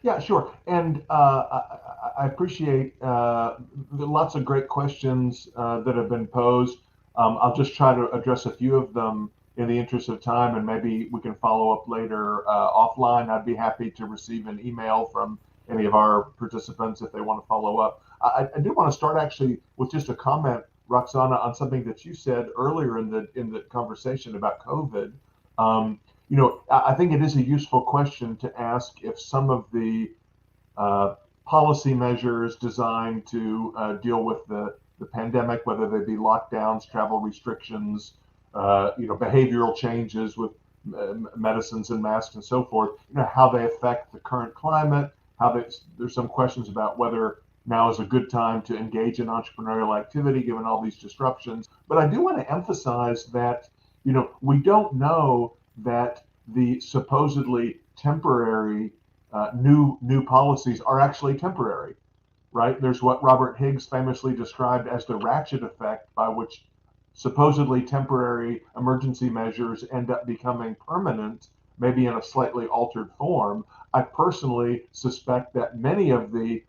Yeah, sure. And I appreciate lots of great questions that have been posed. I'll just try to address a few of them in the interest of time, and maybe we can follow up later offline. I'd be happy to receive an email from any of our participants if they want to follow up. I do want to start actually with just a comment, Roxana, on something that you said earlier in the conversation about COVID. You know, I think it is a useful question to ask if some of the policy measures designed to deal with the pandemic, whether they be lockdowns, travel restrictions, you know, behavioral changes with medicines and masks and so forth, you know, how they affect the current climate, there's some questions about whether now is a good time to engage in entrepreneurial activity given all these disruptions. But I do want to emphasize that, you know, we don't know that the supposedly temporary new policies are actually temporary, right? There's what Robert Higgs famously described as the ratchet effect, by which supposedly temporary emergency measures end up becoming permanent, maybe in a slightly altered form. I personally suspect that many of the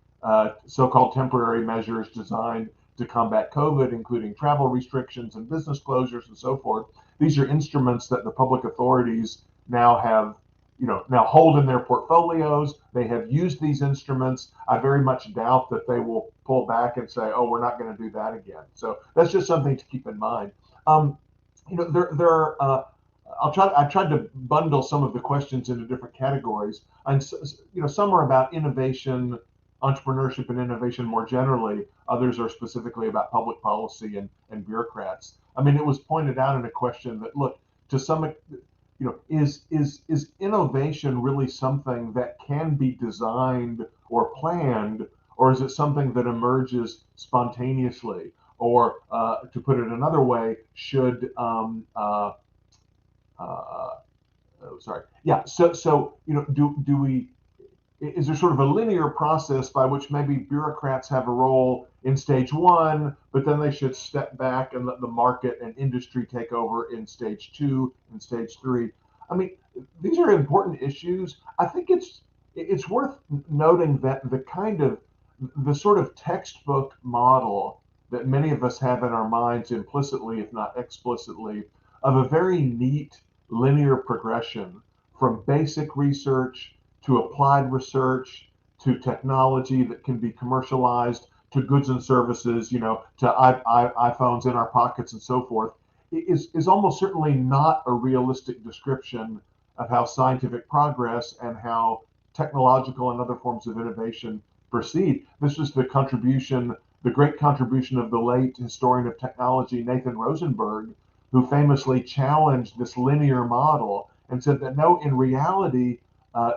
so-called temporary measures designed to combat COVID, including travel restrictions and business closures and so forth, these are instruments that the public authorities now have, you know, now hold in their portfolios. They have used these instruments. I very much doubt that they will pull back and say, "Oh, we're not going to do that again." So that's just something to keep in mind. You know, there are. I tried to bundle some of the questions into different categories, and you know, some are about innovation, entrepreneurship, and innovation more generally. Others are specifically about public policy and bureaucrats. I mean, it was pointed out in a question that, look, to some, you know, is innovation really something that can be designed or planned, or is it something that emerges spontaneously? Or to put it another way, should so you know, do we, is there sort of a linear process by which maybe bureaucrats have a role in stage one, but then they should step back and let the market and industry take over in stage two and stage three? I mean, these are important issues. I think it's worth noting that the sort of textbook model that many of us have in our minds implicitly, if not explicitly, of a very neat linear progression from basic research to applied research, to technology that can be commercialized, to goods and services, you know, to iPhones in our pockets and so forth, is almost certainly not a realistic description of how scientific progress and how technological and other forms of innovation proceed. This was the great contribution of the late historian of technology, Nathan Rosenberg, who famously challenged this linear model and said that no, in reality,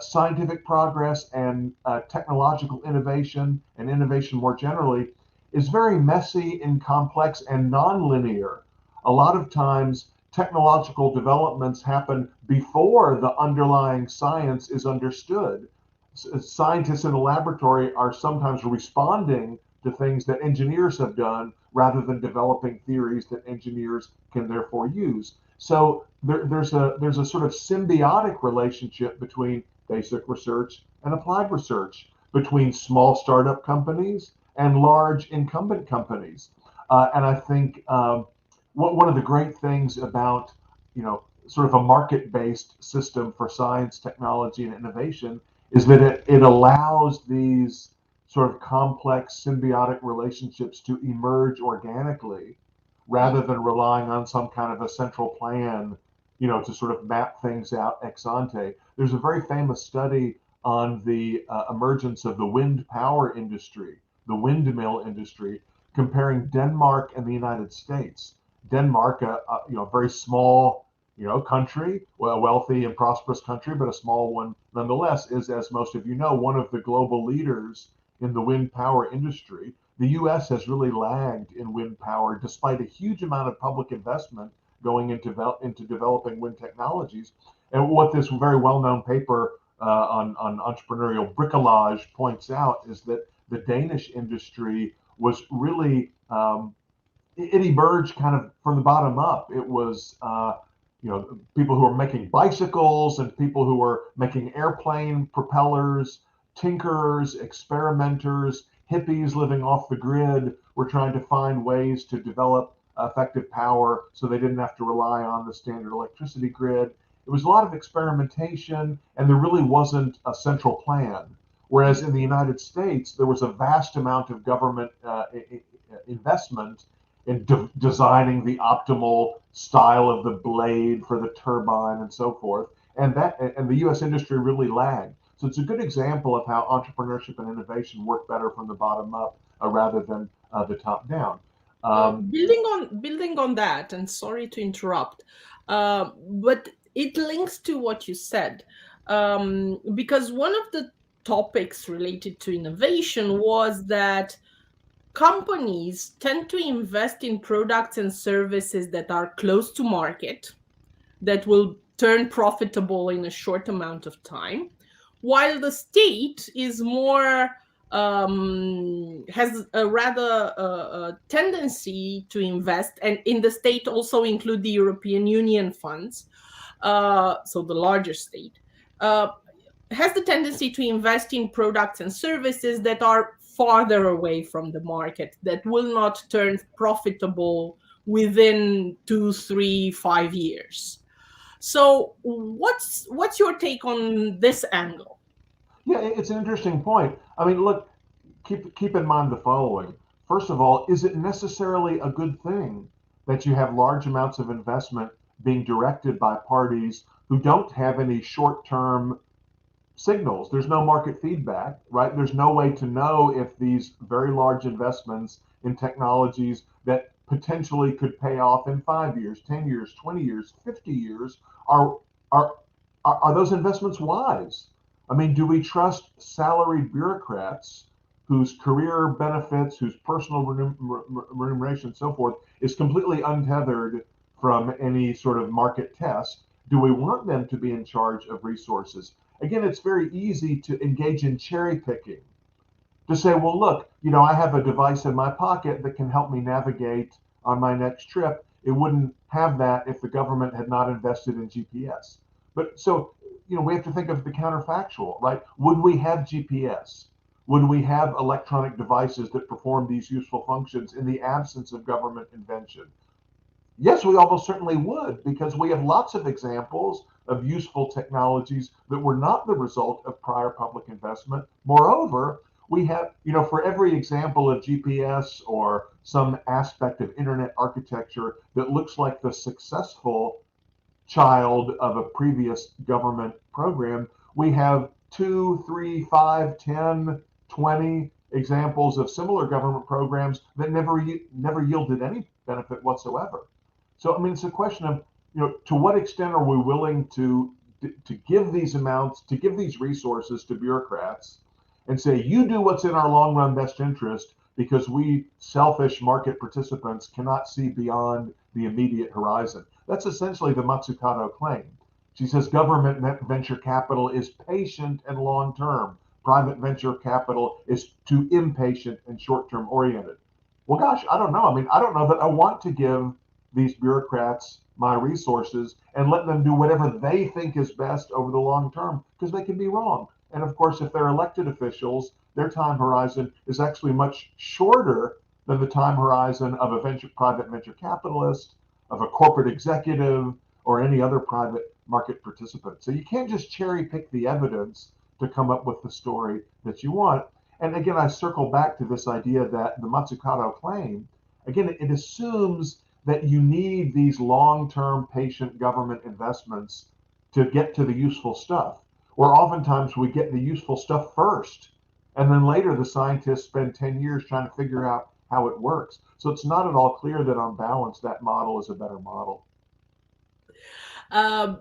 scientific progress and technological innovation and innovation more generally is very messy and complex and nonlinear. A lot of times, technological developments happen before the underlying science is understood. Scientists in a laboratory are sometimes responding to things that engineers have done rather than developing theories that engineers can therefore use. So there's a sort of symbiotic relationship between basic research and applied research, between small startup companies and large incumbent companies. And I think one of the great things about, you know, sort of a market-based system for science, technology, and innovation is that it allows these sort of complex symbiotic relationships to emerge organically, rather than relying on some kind of a central plan, you know, to sort of map things out ex ante. There's a very famous study on the emergence of the wind power industry, the windmill industry, comparing Denmark and the United States. Denmark, you know, very small, country, well, a wealthy and prosperous country, but a small one nonetheless, is, as most of you know, one of the global leaders in the wind power industry. The U.S. has really lagged in wind power despite a huge amount of public investment going into developing wind technologies. And what this very well-known paper on entrepreneurial bricolage points out is that the Danish industry was really, it emerged kind of from the bottom up. It was, people who were making bicycles and people who were making airplane propellers, tinkerers, experimenters, hippies living off the grid were trying to find ways to develop effective power so they didn't have to rely on the standard electricity grid. It was a lot of experimentation, and there really wasn't a central plan. Whereas in the United States, there was a vast amount of government investment in designing the optimal style of the blade for the turbine and so forth. And the U.S. industry really lagged. So it's a good example of how entrepreneurship and innovation work better from the bottom up rather than the top down. Building on that, and sorry to interrupt, but it links to what you said, because one of the topics related to innovation was that companies tend to invest in products and services that are close to market, that will turn profitable in a short amount of time, while the state is more has a rather tendency to invest, and in the state also include the European Union funds, so the larger state, has the tendency to invest in products and services that are farther away from the market, that will not turn profitable within 2, 3, 5 years. So what's your take on this angle? Yeah, it's an interesting point. I mean, look, keep in mind the following. First of all, is it necessarily a good thing that you have large amounts of investment being directed by parties who don't have any short-term signals? There's no market feedback, right? There's no way to know if these very large investments in technologies that potentially could pay off in 5 years, 10 years, 20 years, 50 years, are those investments wise? I mean, do we trust salaried bureaucrats whose career benefits, whose personal remuneration and so forth is completely untethered from any sort of market test? Do we want them to be in charge of resources? Again, it's very easy to engage in cherry picking, to say, well, look, I have a device in my pocket that can help me navigate on my next trip. It wouldn't have that if the government had not invested in GPS. But so, we have to think of the counterfactual, right? Would we have GPS? Would we have electronic devices that perform these useful functions in the absence of government invention? Yes, we almost certainly would, because we have lots of examples of useful technologies that were not the result of prior public investment. Moreover, we have, for every example of GPS or some aspect of internet architecture that looks like the successful child of a previous government program, we have 2, 3, 5, 10, 20 examples of similar government programs that never yielded any benefit whatsoever. So, I mean, it's a question of, to what extent are we willing to give these amounts, to give these resources to bureaucrats and say, you do what's in our long run best interest, because we selfish market participants cannot see beyond the immediate horizon. That's essentially the Mazzucato claim. She says government venture capital is patient and long term. Private venture capital is too impatient and short term oriented. Well, gosh, I don't know. I mean, I don't know that I want to give these bureaucrats my resources and let them do whatever they think is best over the long term, because they can be wrong. And of course, if they're elected officials, their time horizon is actually much shorter than the time horizon of a private venture capitalist, of a corporate executive, or any other private market participant. So you can't just cherry pick the evidence to come up with the story that you want. And again, I circle back to this idea that the Mazzucato claim, again, it assumes that you need these long-term patient government investments to get to the useful stuff, where oftentimes we get the useful stuff first, and then later the scientists spend 10 years trying to figure out how it works. So it's not at all clear that on balance that model is a better model.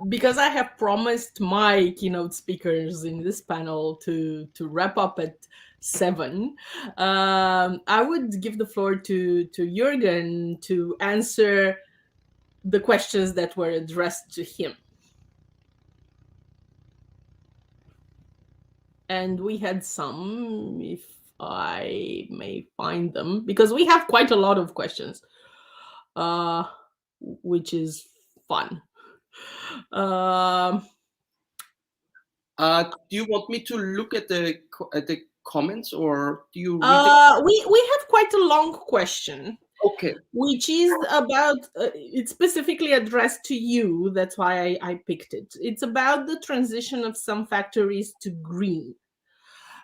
Because I have promised my keynote speakers in this panel to wrap up at 7, I would give the floor to Gheorghe to answer the questions that were addressed to him. And we had some, if I may find them, because we have quite a lot of questions, which is fun. Do you want me to look at the comments, or do you read we have quite a long question. Okay. Which is about, it's specifically addressed to you. That's why I picked it. It's about the transition of some factories to green.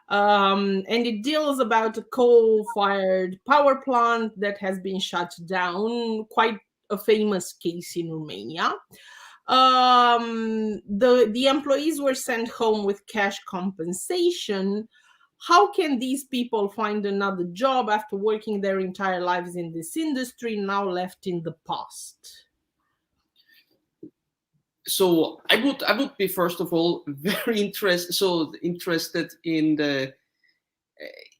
And it deals about a coal-fired power plant that has been shut down, quite a famous case in Romania. The employees were sent home with cash compensation. How can these people find another job after working their entire lives in this industry, now left in the past? So I would be, first of all, very interested in the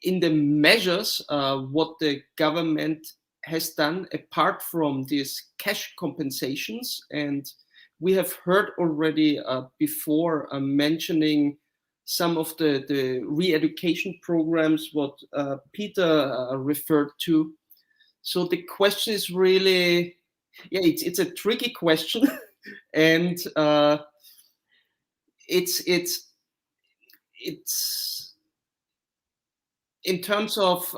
measures what the government has done apart from these cash compensations. And we have heard already before mentioning some of the re-education programs what Peter referred to. So the question is really, yeah, it's a tricky question. And it's in terms of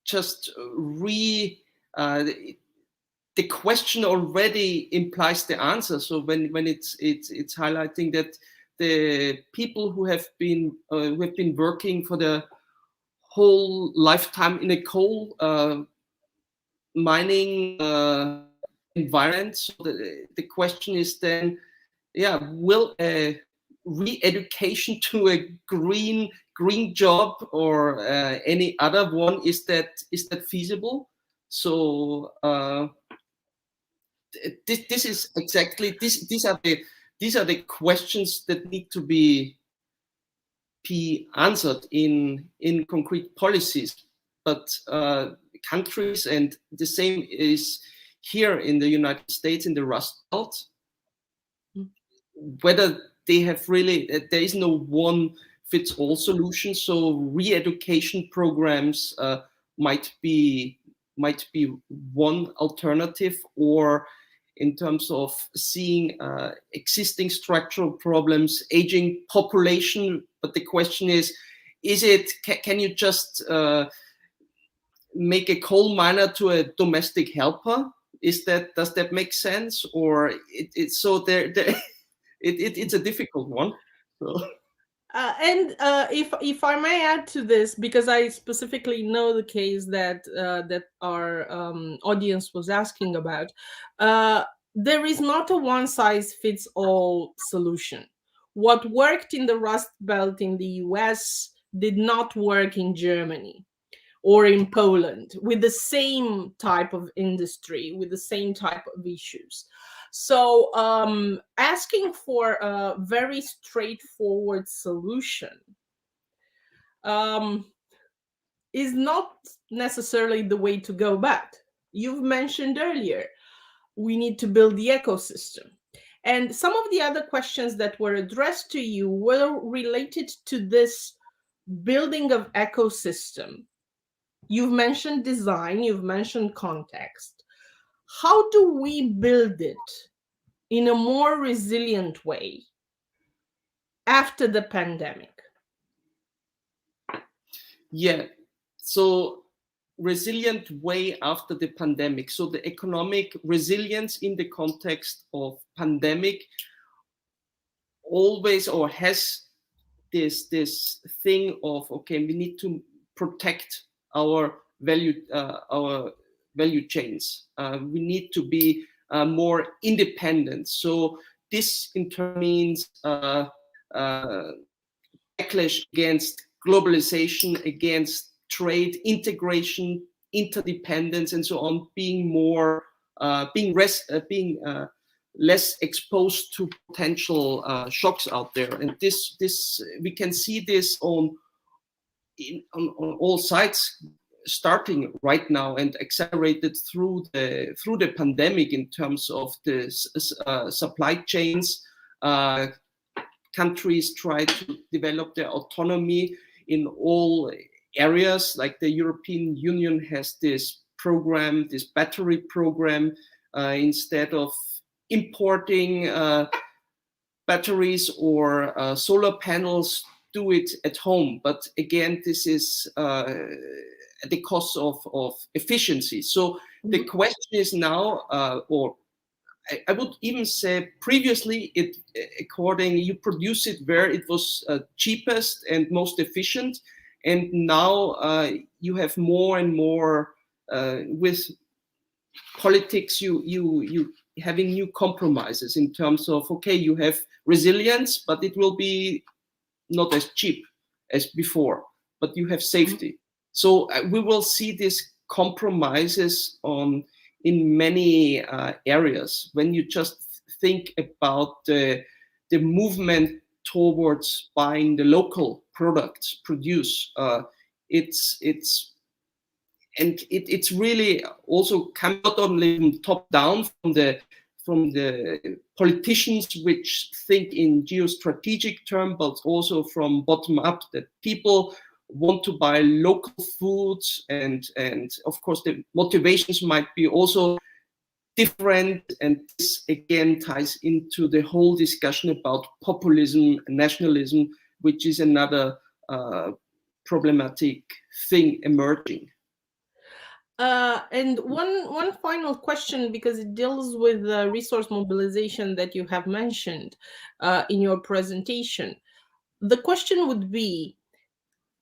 just the question already implies the answer. So when it's highlighting that the people who have been working for their whole lifetime in a coal mining environment, so the question is then, yeah, will a re-education to a green job or any other one, is that feasible? So this is exactly these are the questions that need to be answered in concrete policies. But countries, and the same is here in the United States, in the Rust Belt, whether they have really, there is no one fits all solution. So re-education programs might be one alternative, or in terms of seeing existing structural problems, aging population. But the question is it, can you just make a coal miner to a domestic helper? Does that make sense? Or it's so there it's a difficult one. So. And if I may add to this, because I specifically know the case that our audience was asking about, there is not a one-size-fits-all solution. What worked in the Rust Belt in the US did not work in Germany or in Poland with the same type of industry, with the same type of issues. So asking for a very straightforward solution is not necessarily the way to go back. You've mentioned earlier, we need to build the ecosystem. And some of the other questions that were addressed to you were related to this building of ecosystem. You've mentioned design, you've mentioned context. How do we build it in a more resilient way after the pandemic? Yeah, so resilient way after the pandemic. So the economic resilience in the context of pandemic always, or has this thing of, okay, we need to protect our value chains. We need to be more independent. So this in turn means backlash against globalization, against trade, integration, interdependence, and so on, being more being less exposed to potential shocks out there. And this we can see this on all sides, starting right now and accelerated through the pandemic in terms of the supply chains. Countries try to develop their autonomy in all areas. Like the European Union has this program, this battery program, instead of importing batteries or solar panels, do it at home. But again, this is at the cost of efficiency. So the question is now, or I would even say previously, you produce it where it was cheapest and most efficient, and now you have more and more with politics. You having new compromises in terms of, okay, you have resilience, but it will be not as cheap as before, but you have safety. So we will see these compromises in many areas. When you just think about the movement towards buying the local products produced, it's really also come not only from top down from the politicians which think in geostrategic terms, but also from bottom up, that people want to buy local foods, and of course the motivations might be also different, and this again ties into the whole discussion about populism and nationalism, which is another problematic thing emerging. And one final question, because it deals with the resource mobilization that you have mentioned in your presentation. The question would be,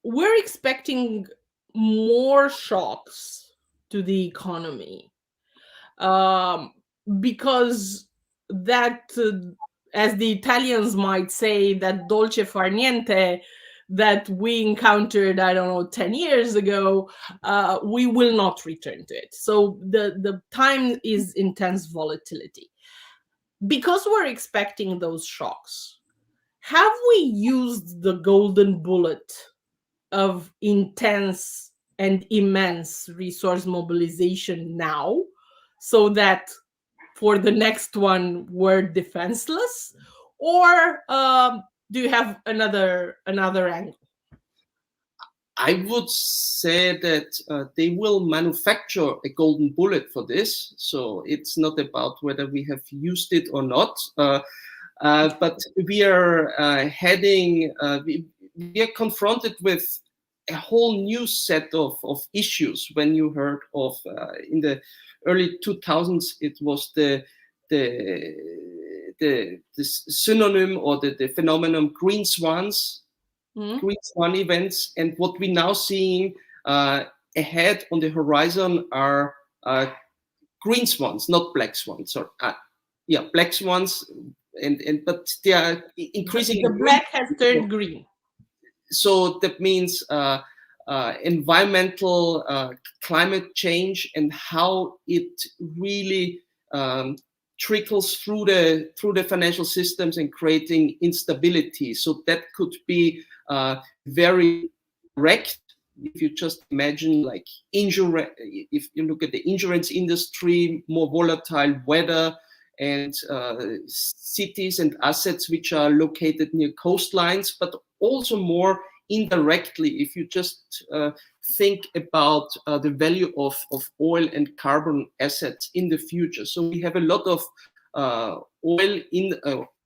we're expecting more shocks to the economy because that, as the Italians might say, that dolce far niente that we encountered, 10 years ago, we will not return to it. So the time is intense volatility. Because we're expecting those shocks, have we used the golden bullet of intense and immense resource mobilization now, so that for the next one we're defenseless? Or do you have another angle? I would say that they will manufacture a golden bullet for this. So it's not about whether we have used it or not. But we are we are confronted with a whole new set of issues. When you heard of in the early 2000s, it was the synonym or the phenomenon green swans, green swan events, and what we now seeing ahead on the horizon are green swans, not black swans. Or black swans, but they are increasing. The black has turned green. So that means environmental climate change and how it really trickles through the financial systems and creating instability. So that could be very direct. If you just imagine, like, if you look at the insurance industry, more volatile weather, and cities and assets which are located near coastlines, but also more indirectly, if you just think about the value of oil and carbon assets in the future. So we have a lot of oil in,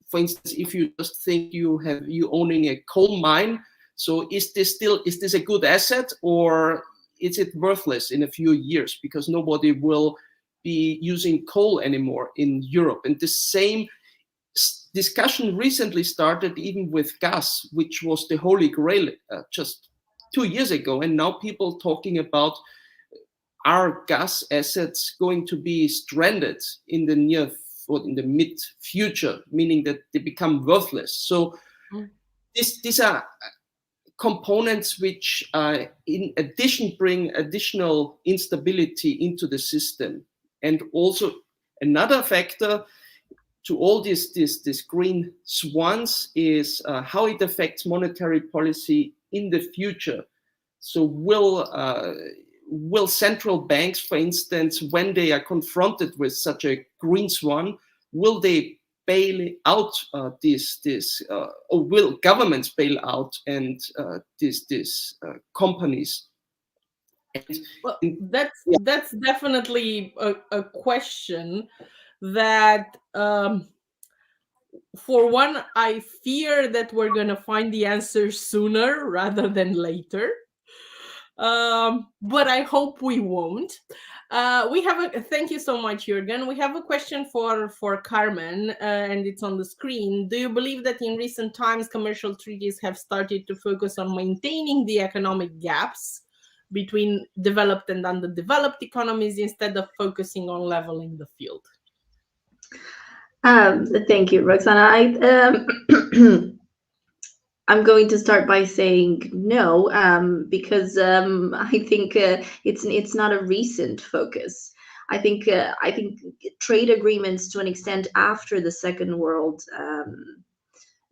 for instance, if you just think you owning a coal mine. So is this a good asset, or is it worthless in a few years because nobody will be using coal anymore in Europe? And the same discussion recently started even with gas, which was the holy grail just 2 years ago. And now people talking about, are gas assets going to be stranded in the near or in the mid future, meaning that they become worthless? So these are components which in addition bring additional instability into the system. And also another factor all these green swans is how it affects monetary policy in the future. So will central banks, for instance, when they are confronted with such a green swan, will they bail out or will governments bail out and these companies? Well, that's definitely a question that, for one, I fear that we're going to find the answer sooner rather than later. But I hope we won't. We have thank you so much, Gheorghe. We have a question for Carmen, and it's on the screen. Do you believe that in recent times commercial treaties have started to focus on maintaining the economic gaps between developed and underdeveloped economies instead of focusing on leveling the field? Thank you, Roxana. I'm going to start by saying no, because I think it's not a recent focus. I think trade agreements, to an extent, after the Second World,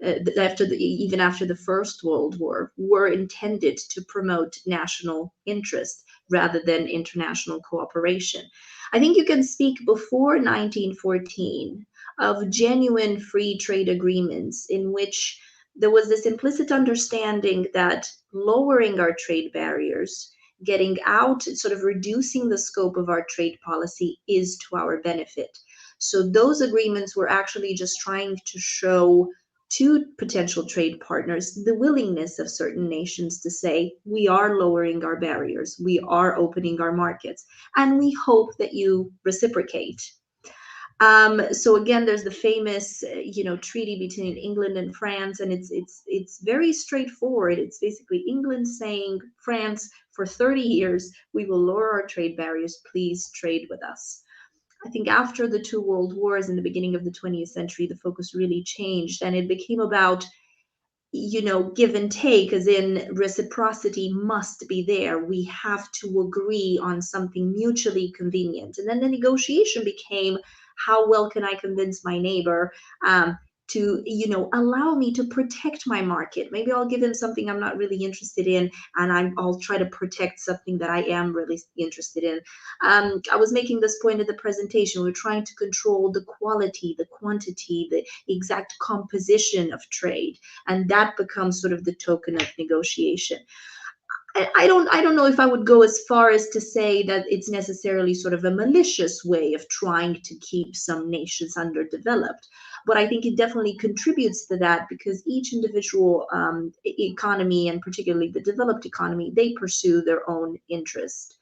even after the First World War, were intended to promote national interest rather than international cooperation. I think you can speak before 1914 of genuine free trade agreements in which there was this implicit understanding that lowering our trade barriers, getting out, sort of reducing the scope of our trade policy is to our benefit. So those agreements were actually just trying to show to potential trade partners the willingness of certain nations to say, we are lowering our barriers, we are opening our markets, and we hope that you reciprocate. So again, there's the famous, treaty between England and France, and it's very straightforward. It's basically England saying, France, for 30 years, we will lower our trade barriers. Please trade with us. I think after the two world wars in the beginning of the 20th century, the focus really changed, and it became about, give and take, as in reciprocity must be there. We have to agree on something mutually convenient. And then the negotiation became, how well can I convince my neighbor to, allow me to protect my market? Maybe I'll give him something I'm not really interested in, and I'll try to protect something that I am really interested in. I was making this point at the presentation. We're trying to control the quality, the quantity, the exact composition of trade, and that becomes sort of the token of negotiation. I don't know if I would go as far as to say that it's necessarily sort of a malicious way of trying to keep some nations underdeveloped, but I think it definitely contributes to that, because each individual economy, and particularly the developed economy, they pursue their own interest.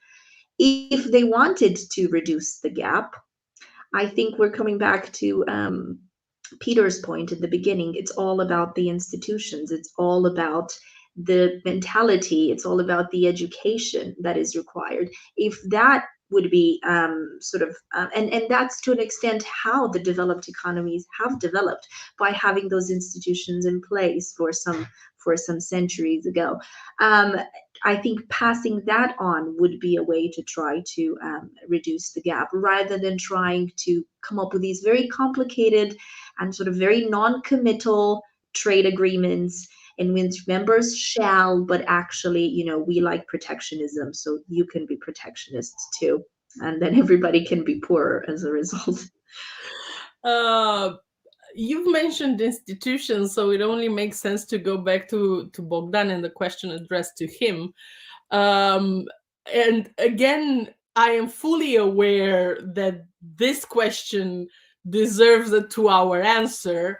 If they wanted to reduce the gap, I think we're coming back to Peter's point at the beginning. It's all about the institutions. It's all about the mentality. It's all about the education that is required. If that would be and that's to an extent how the developed economies have developed, by having those institutions in place for some centuries ago. I think passing that on would be a way to try to reduce the gap, rather than trying to come up with these very complicated and sort of very non-committal trade agreements in which members shall, but actually, we like protectionism, so you can be protectionists too, and then everybody can be poorer as a result. You've mentioned institutions, so it only makes sense to go back to Bogdan and the question addressed to him. And again, I am fully aware that this question deserves a 2-hour answer.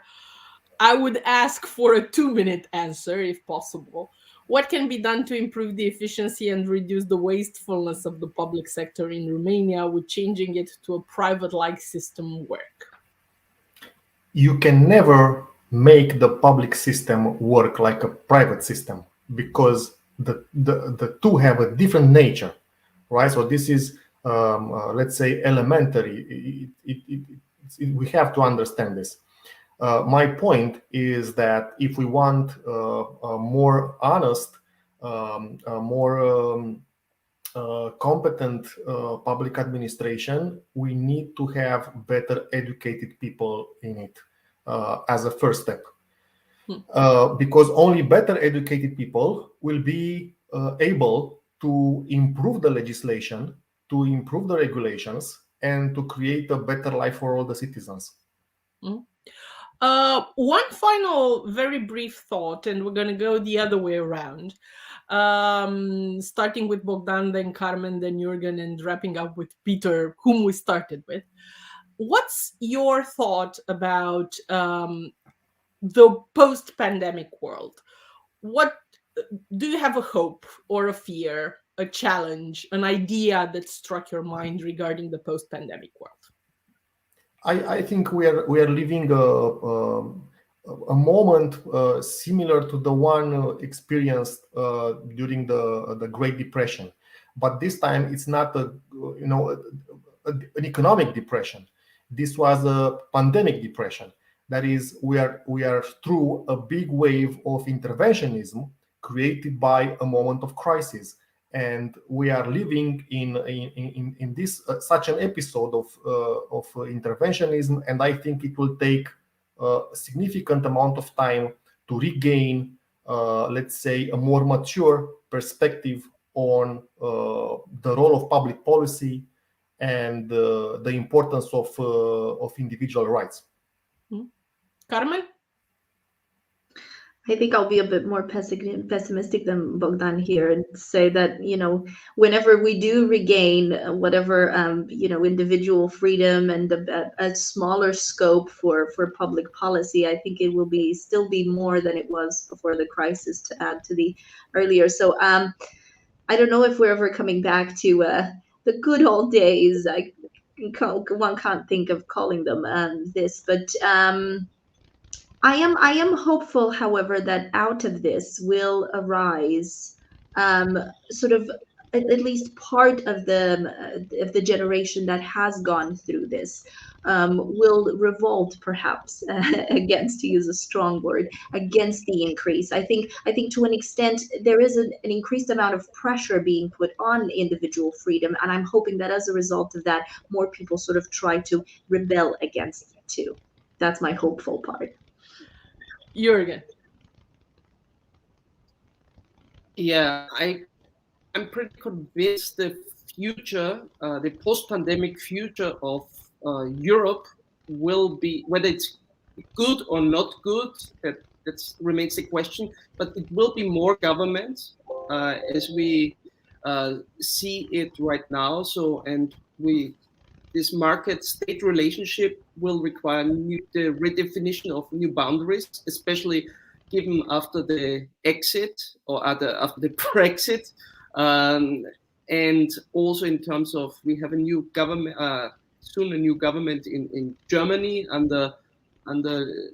I would ask for a 2-minute answer, if possible. What can be done to improve the efficiency and reduce the wastefulness of the public sector in Romania, with changing it to a private-like system work? You can never make the public system work like a private system, because the two have a different nature, right? So this is, let's say, elementary. We have to understand this. My point is that if we want a more honest, more competent public administration, we need to have better educated people in it as a first step. Because only better educated people will be able to improve the legislation, to improve the regulations, and to create a better life for all the citizens. One final very brief thought, and we're going to go the other way around. Starting with Bogdan, then Carmen, then Gheorghe, and wrapping up with Peter, whom we started with. What's your thought about the post-pandemic world? What do you have a hope or a fear, a challenge, an idea that struck your mind regarding the post-pandemic world? I think we are living a moment similar to the one experienced during the Great Depression, but this time it's not an economic depression. This was a pandemic depression. That is, we are through a big wave of interventionism created by a moment of crisis, and we are living in this such an episode of interventionism, and I think it will take a significant amount of time to regain, let's say, a more mature perspective on the role of public policy and the importance of individual rights. Carmen? I think I'll be a bit more pessimistic than Bogdan here and say that, whenever we do regain whatever, individual freedom and a smaller scope for public policy, I think it will still be more than it was before the crisis, to add to the earlier. So I don't know if we're ever coming back to the good old days. One can't think of calling them this, but I am hopeful, however, that out of this will arise sort of at least part of the generation that has gone through this will revolt, perhaps, against, to use a strong word, against the increase. I think to an extent there is an increased amount of pressure being put on individual freedom, and I'm hoping that as a result of that, more people sort of try to rebel against it too. That's my hopeful part. Gheorghe. Yeah, I'm pretty convinced the future, the post-pandemic future of Europe will be, whether it's good or not good, that remains the question, but it will be more government as we see it right now. So, and this market-state relationship will require the redefinition of new boundaries, especially given after the exit or after the Brexit, and also in terms of we have a new government, soon a new government in Germany under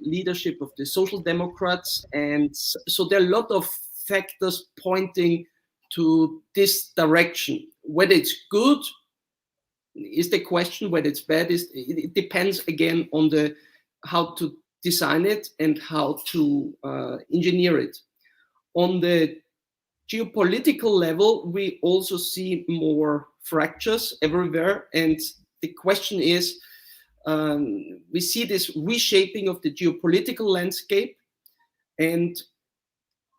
leadership of the Social Democrats, and so there are a lot of factors pointing to this direction. Whether it's good is the question, whether it's bad it depends again on how to design it and how to engineer it. On the geopolitical level, we also see more fractures everywhere, and the question is, we see this reshaping of the geopolitical landscape, and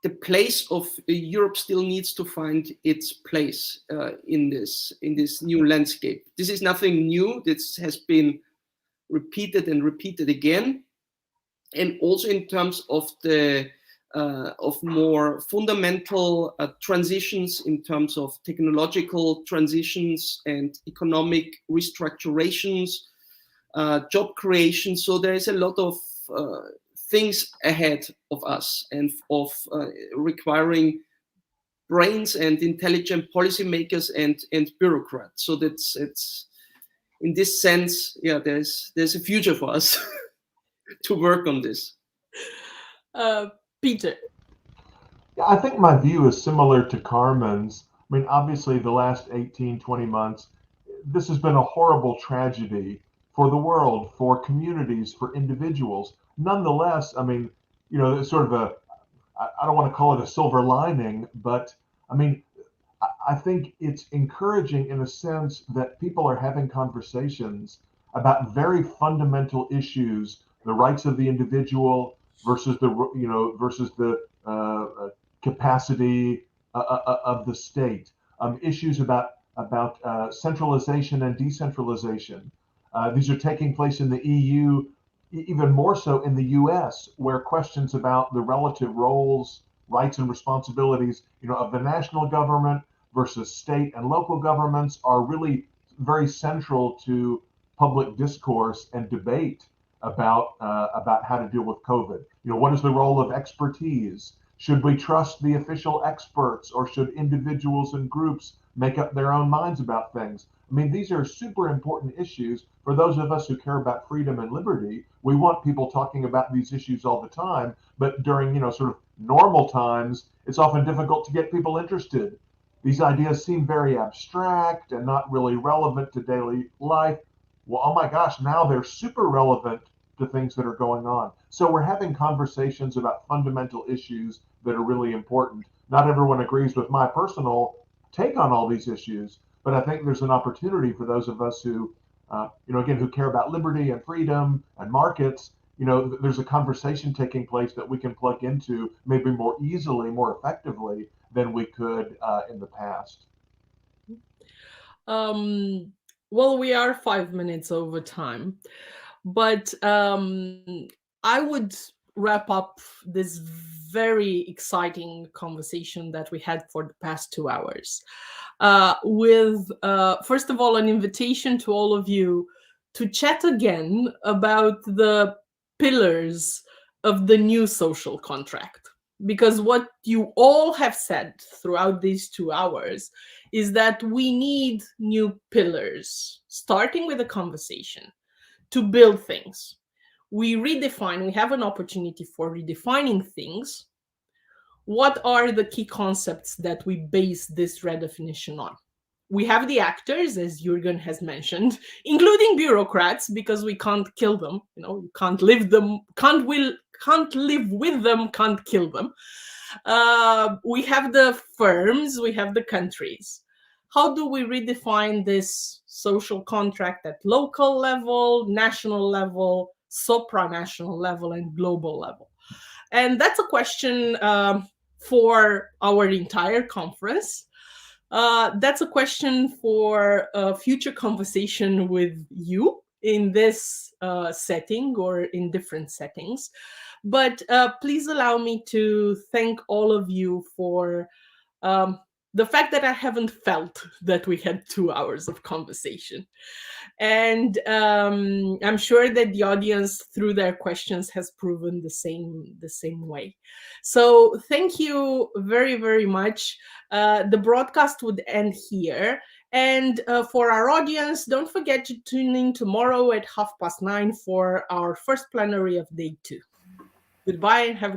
the place of Europe still needs to find its place in this new landscape. This is nothing new. This has been repeated and repeated again, and also in terms of the of more fundamental transitions in terms of technological transitions and economic restructurations, job creation. So there is a lot of things ahead of us and of requiring brains and intelligent policymakers and bureaucrats. So it's in this sense, yeah, there's a future for us to work on this. Peter. Yeah, I think my view is similar to Carmen's. I mean, obviously the last 18, 20 months, this has been a horrible tragedy for the world, for communities, for individuals. Nonetheless, I mean, it's sort of I don't want to call it a silver lining, but I mean, I think it's encouraging in a sense that people are having conversations about very fundamental issues, the rights of the individual versus the capacity of the state, issues about centralization and decentralization. These are taking place in the EU, even more so in the US, where questions about the relative roles, rights, and responsibilities, of the national government versus state and local governments are really very central to public discourse and debate about how to deal with COVID. What is the role of expertise? Should we trust the official experts, or should individuals and groups make up their own minds about things? I mean, these are super important issues for those of us who care about freedom and liberty. We want people talking about these issues all the time, but during, sort of normal times, it's often difficult to get people interested. These ideas seem very abstract and not really relevant to daily life. Well, oh my gosh, now they're super relevant to things that are going on. So we're having conversations about fundamental issues that are really important. Not everyone agrees with my personal take on all these issues, but I think there's an opportunity for those of us who, again, who care about liberty and freedom and markets. There's a conversation taking place that we can plug into maybe more easily, more effectively than we could in the past. Well, we are 5 minutes over time, but I would wrap up this very exciting conversation that we had for the past 2 hours with, first of all, an invitation to all of you to chat again about the pillars of the new social contract. Because what you all have said throughout these 2 hours is that we need new pillars, starting with a conversation, to build things. We have an opportunity for redefining things. What are the key concepts that we base this redefinition on? We have the actors, as Gheorghe has mentioned, including bureaucrats, because we can't kill them. You can't live with them, can't kill them. We have the firms, we have the countries. How do we redefine this social contract at local level, national level, supranational level, and global level? And that's a question for our entire conference. That's a question for a future conversation with you in this setting or in different settings. But please allow me to thank all of you for the fact that I haven't felt that we had 2 hours of conversation. And I'm sure that the audience, through their questions, has proven the same way. So thank you very, very much. The broadcast would end here. And for our audience, don't forget to tune in tomorrow at 9:30 for our first plenary of day 2. Goodbye and have a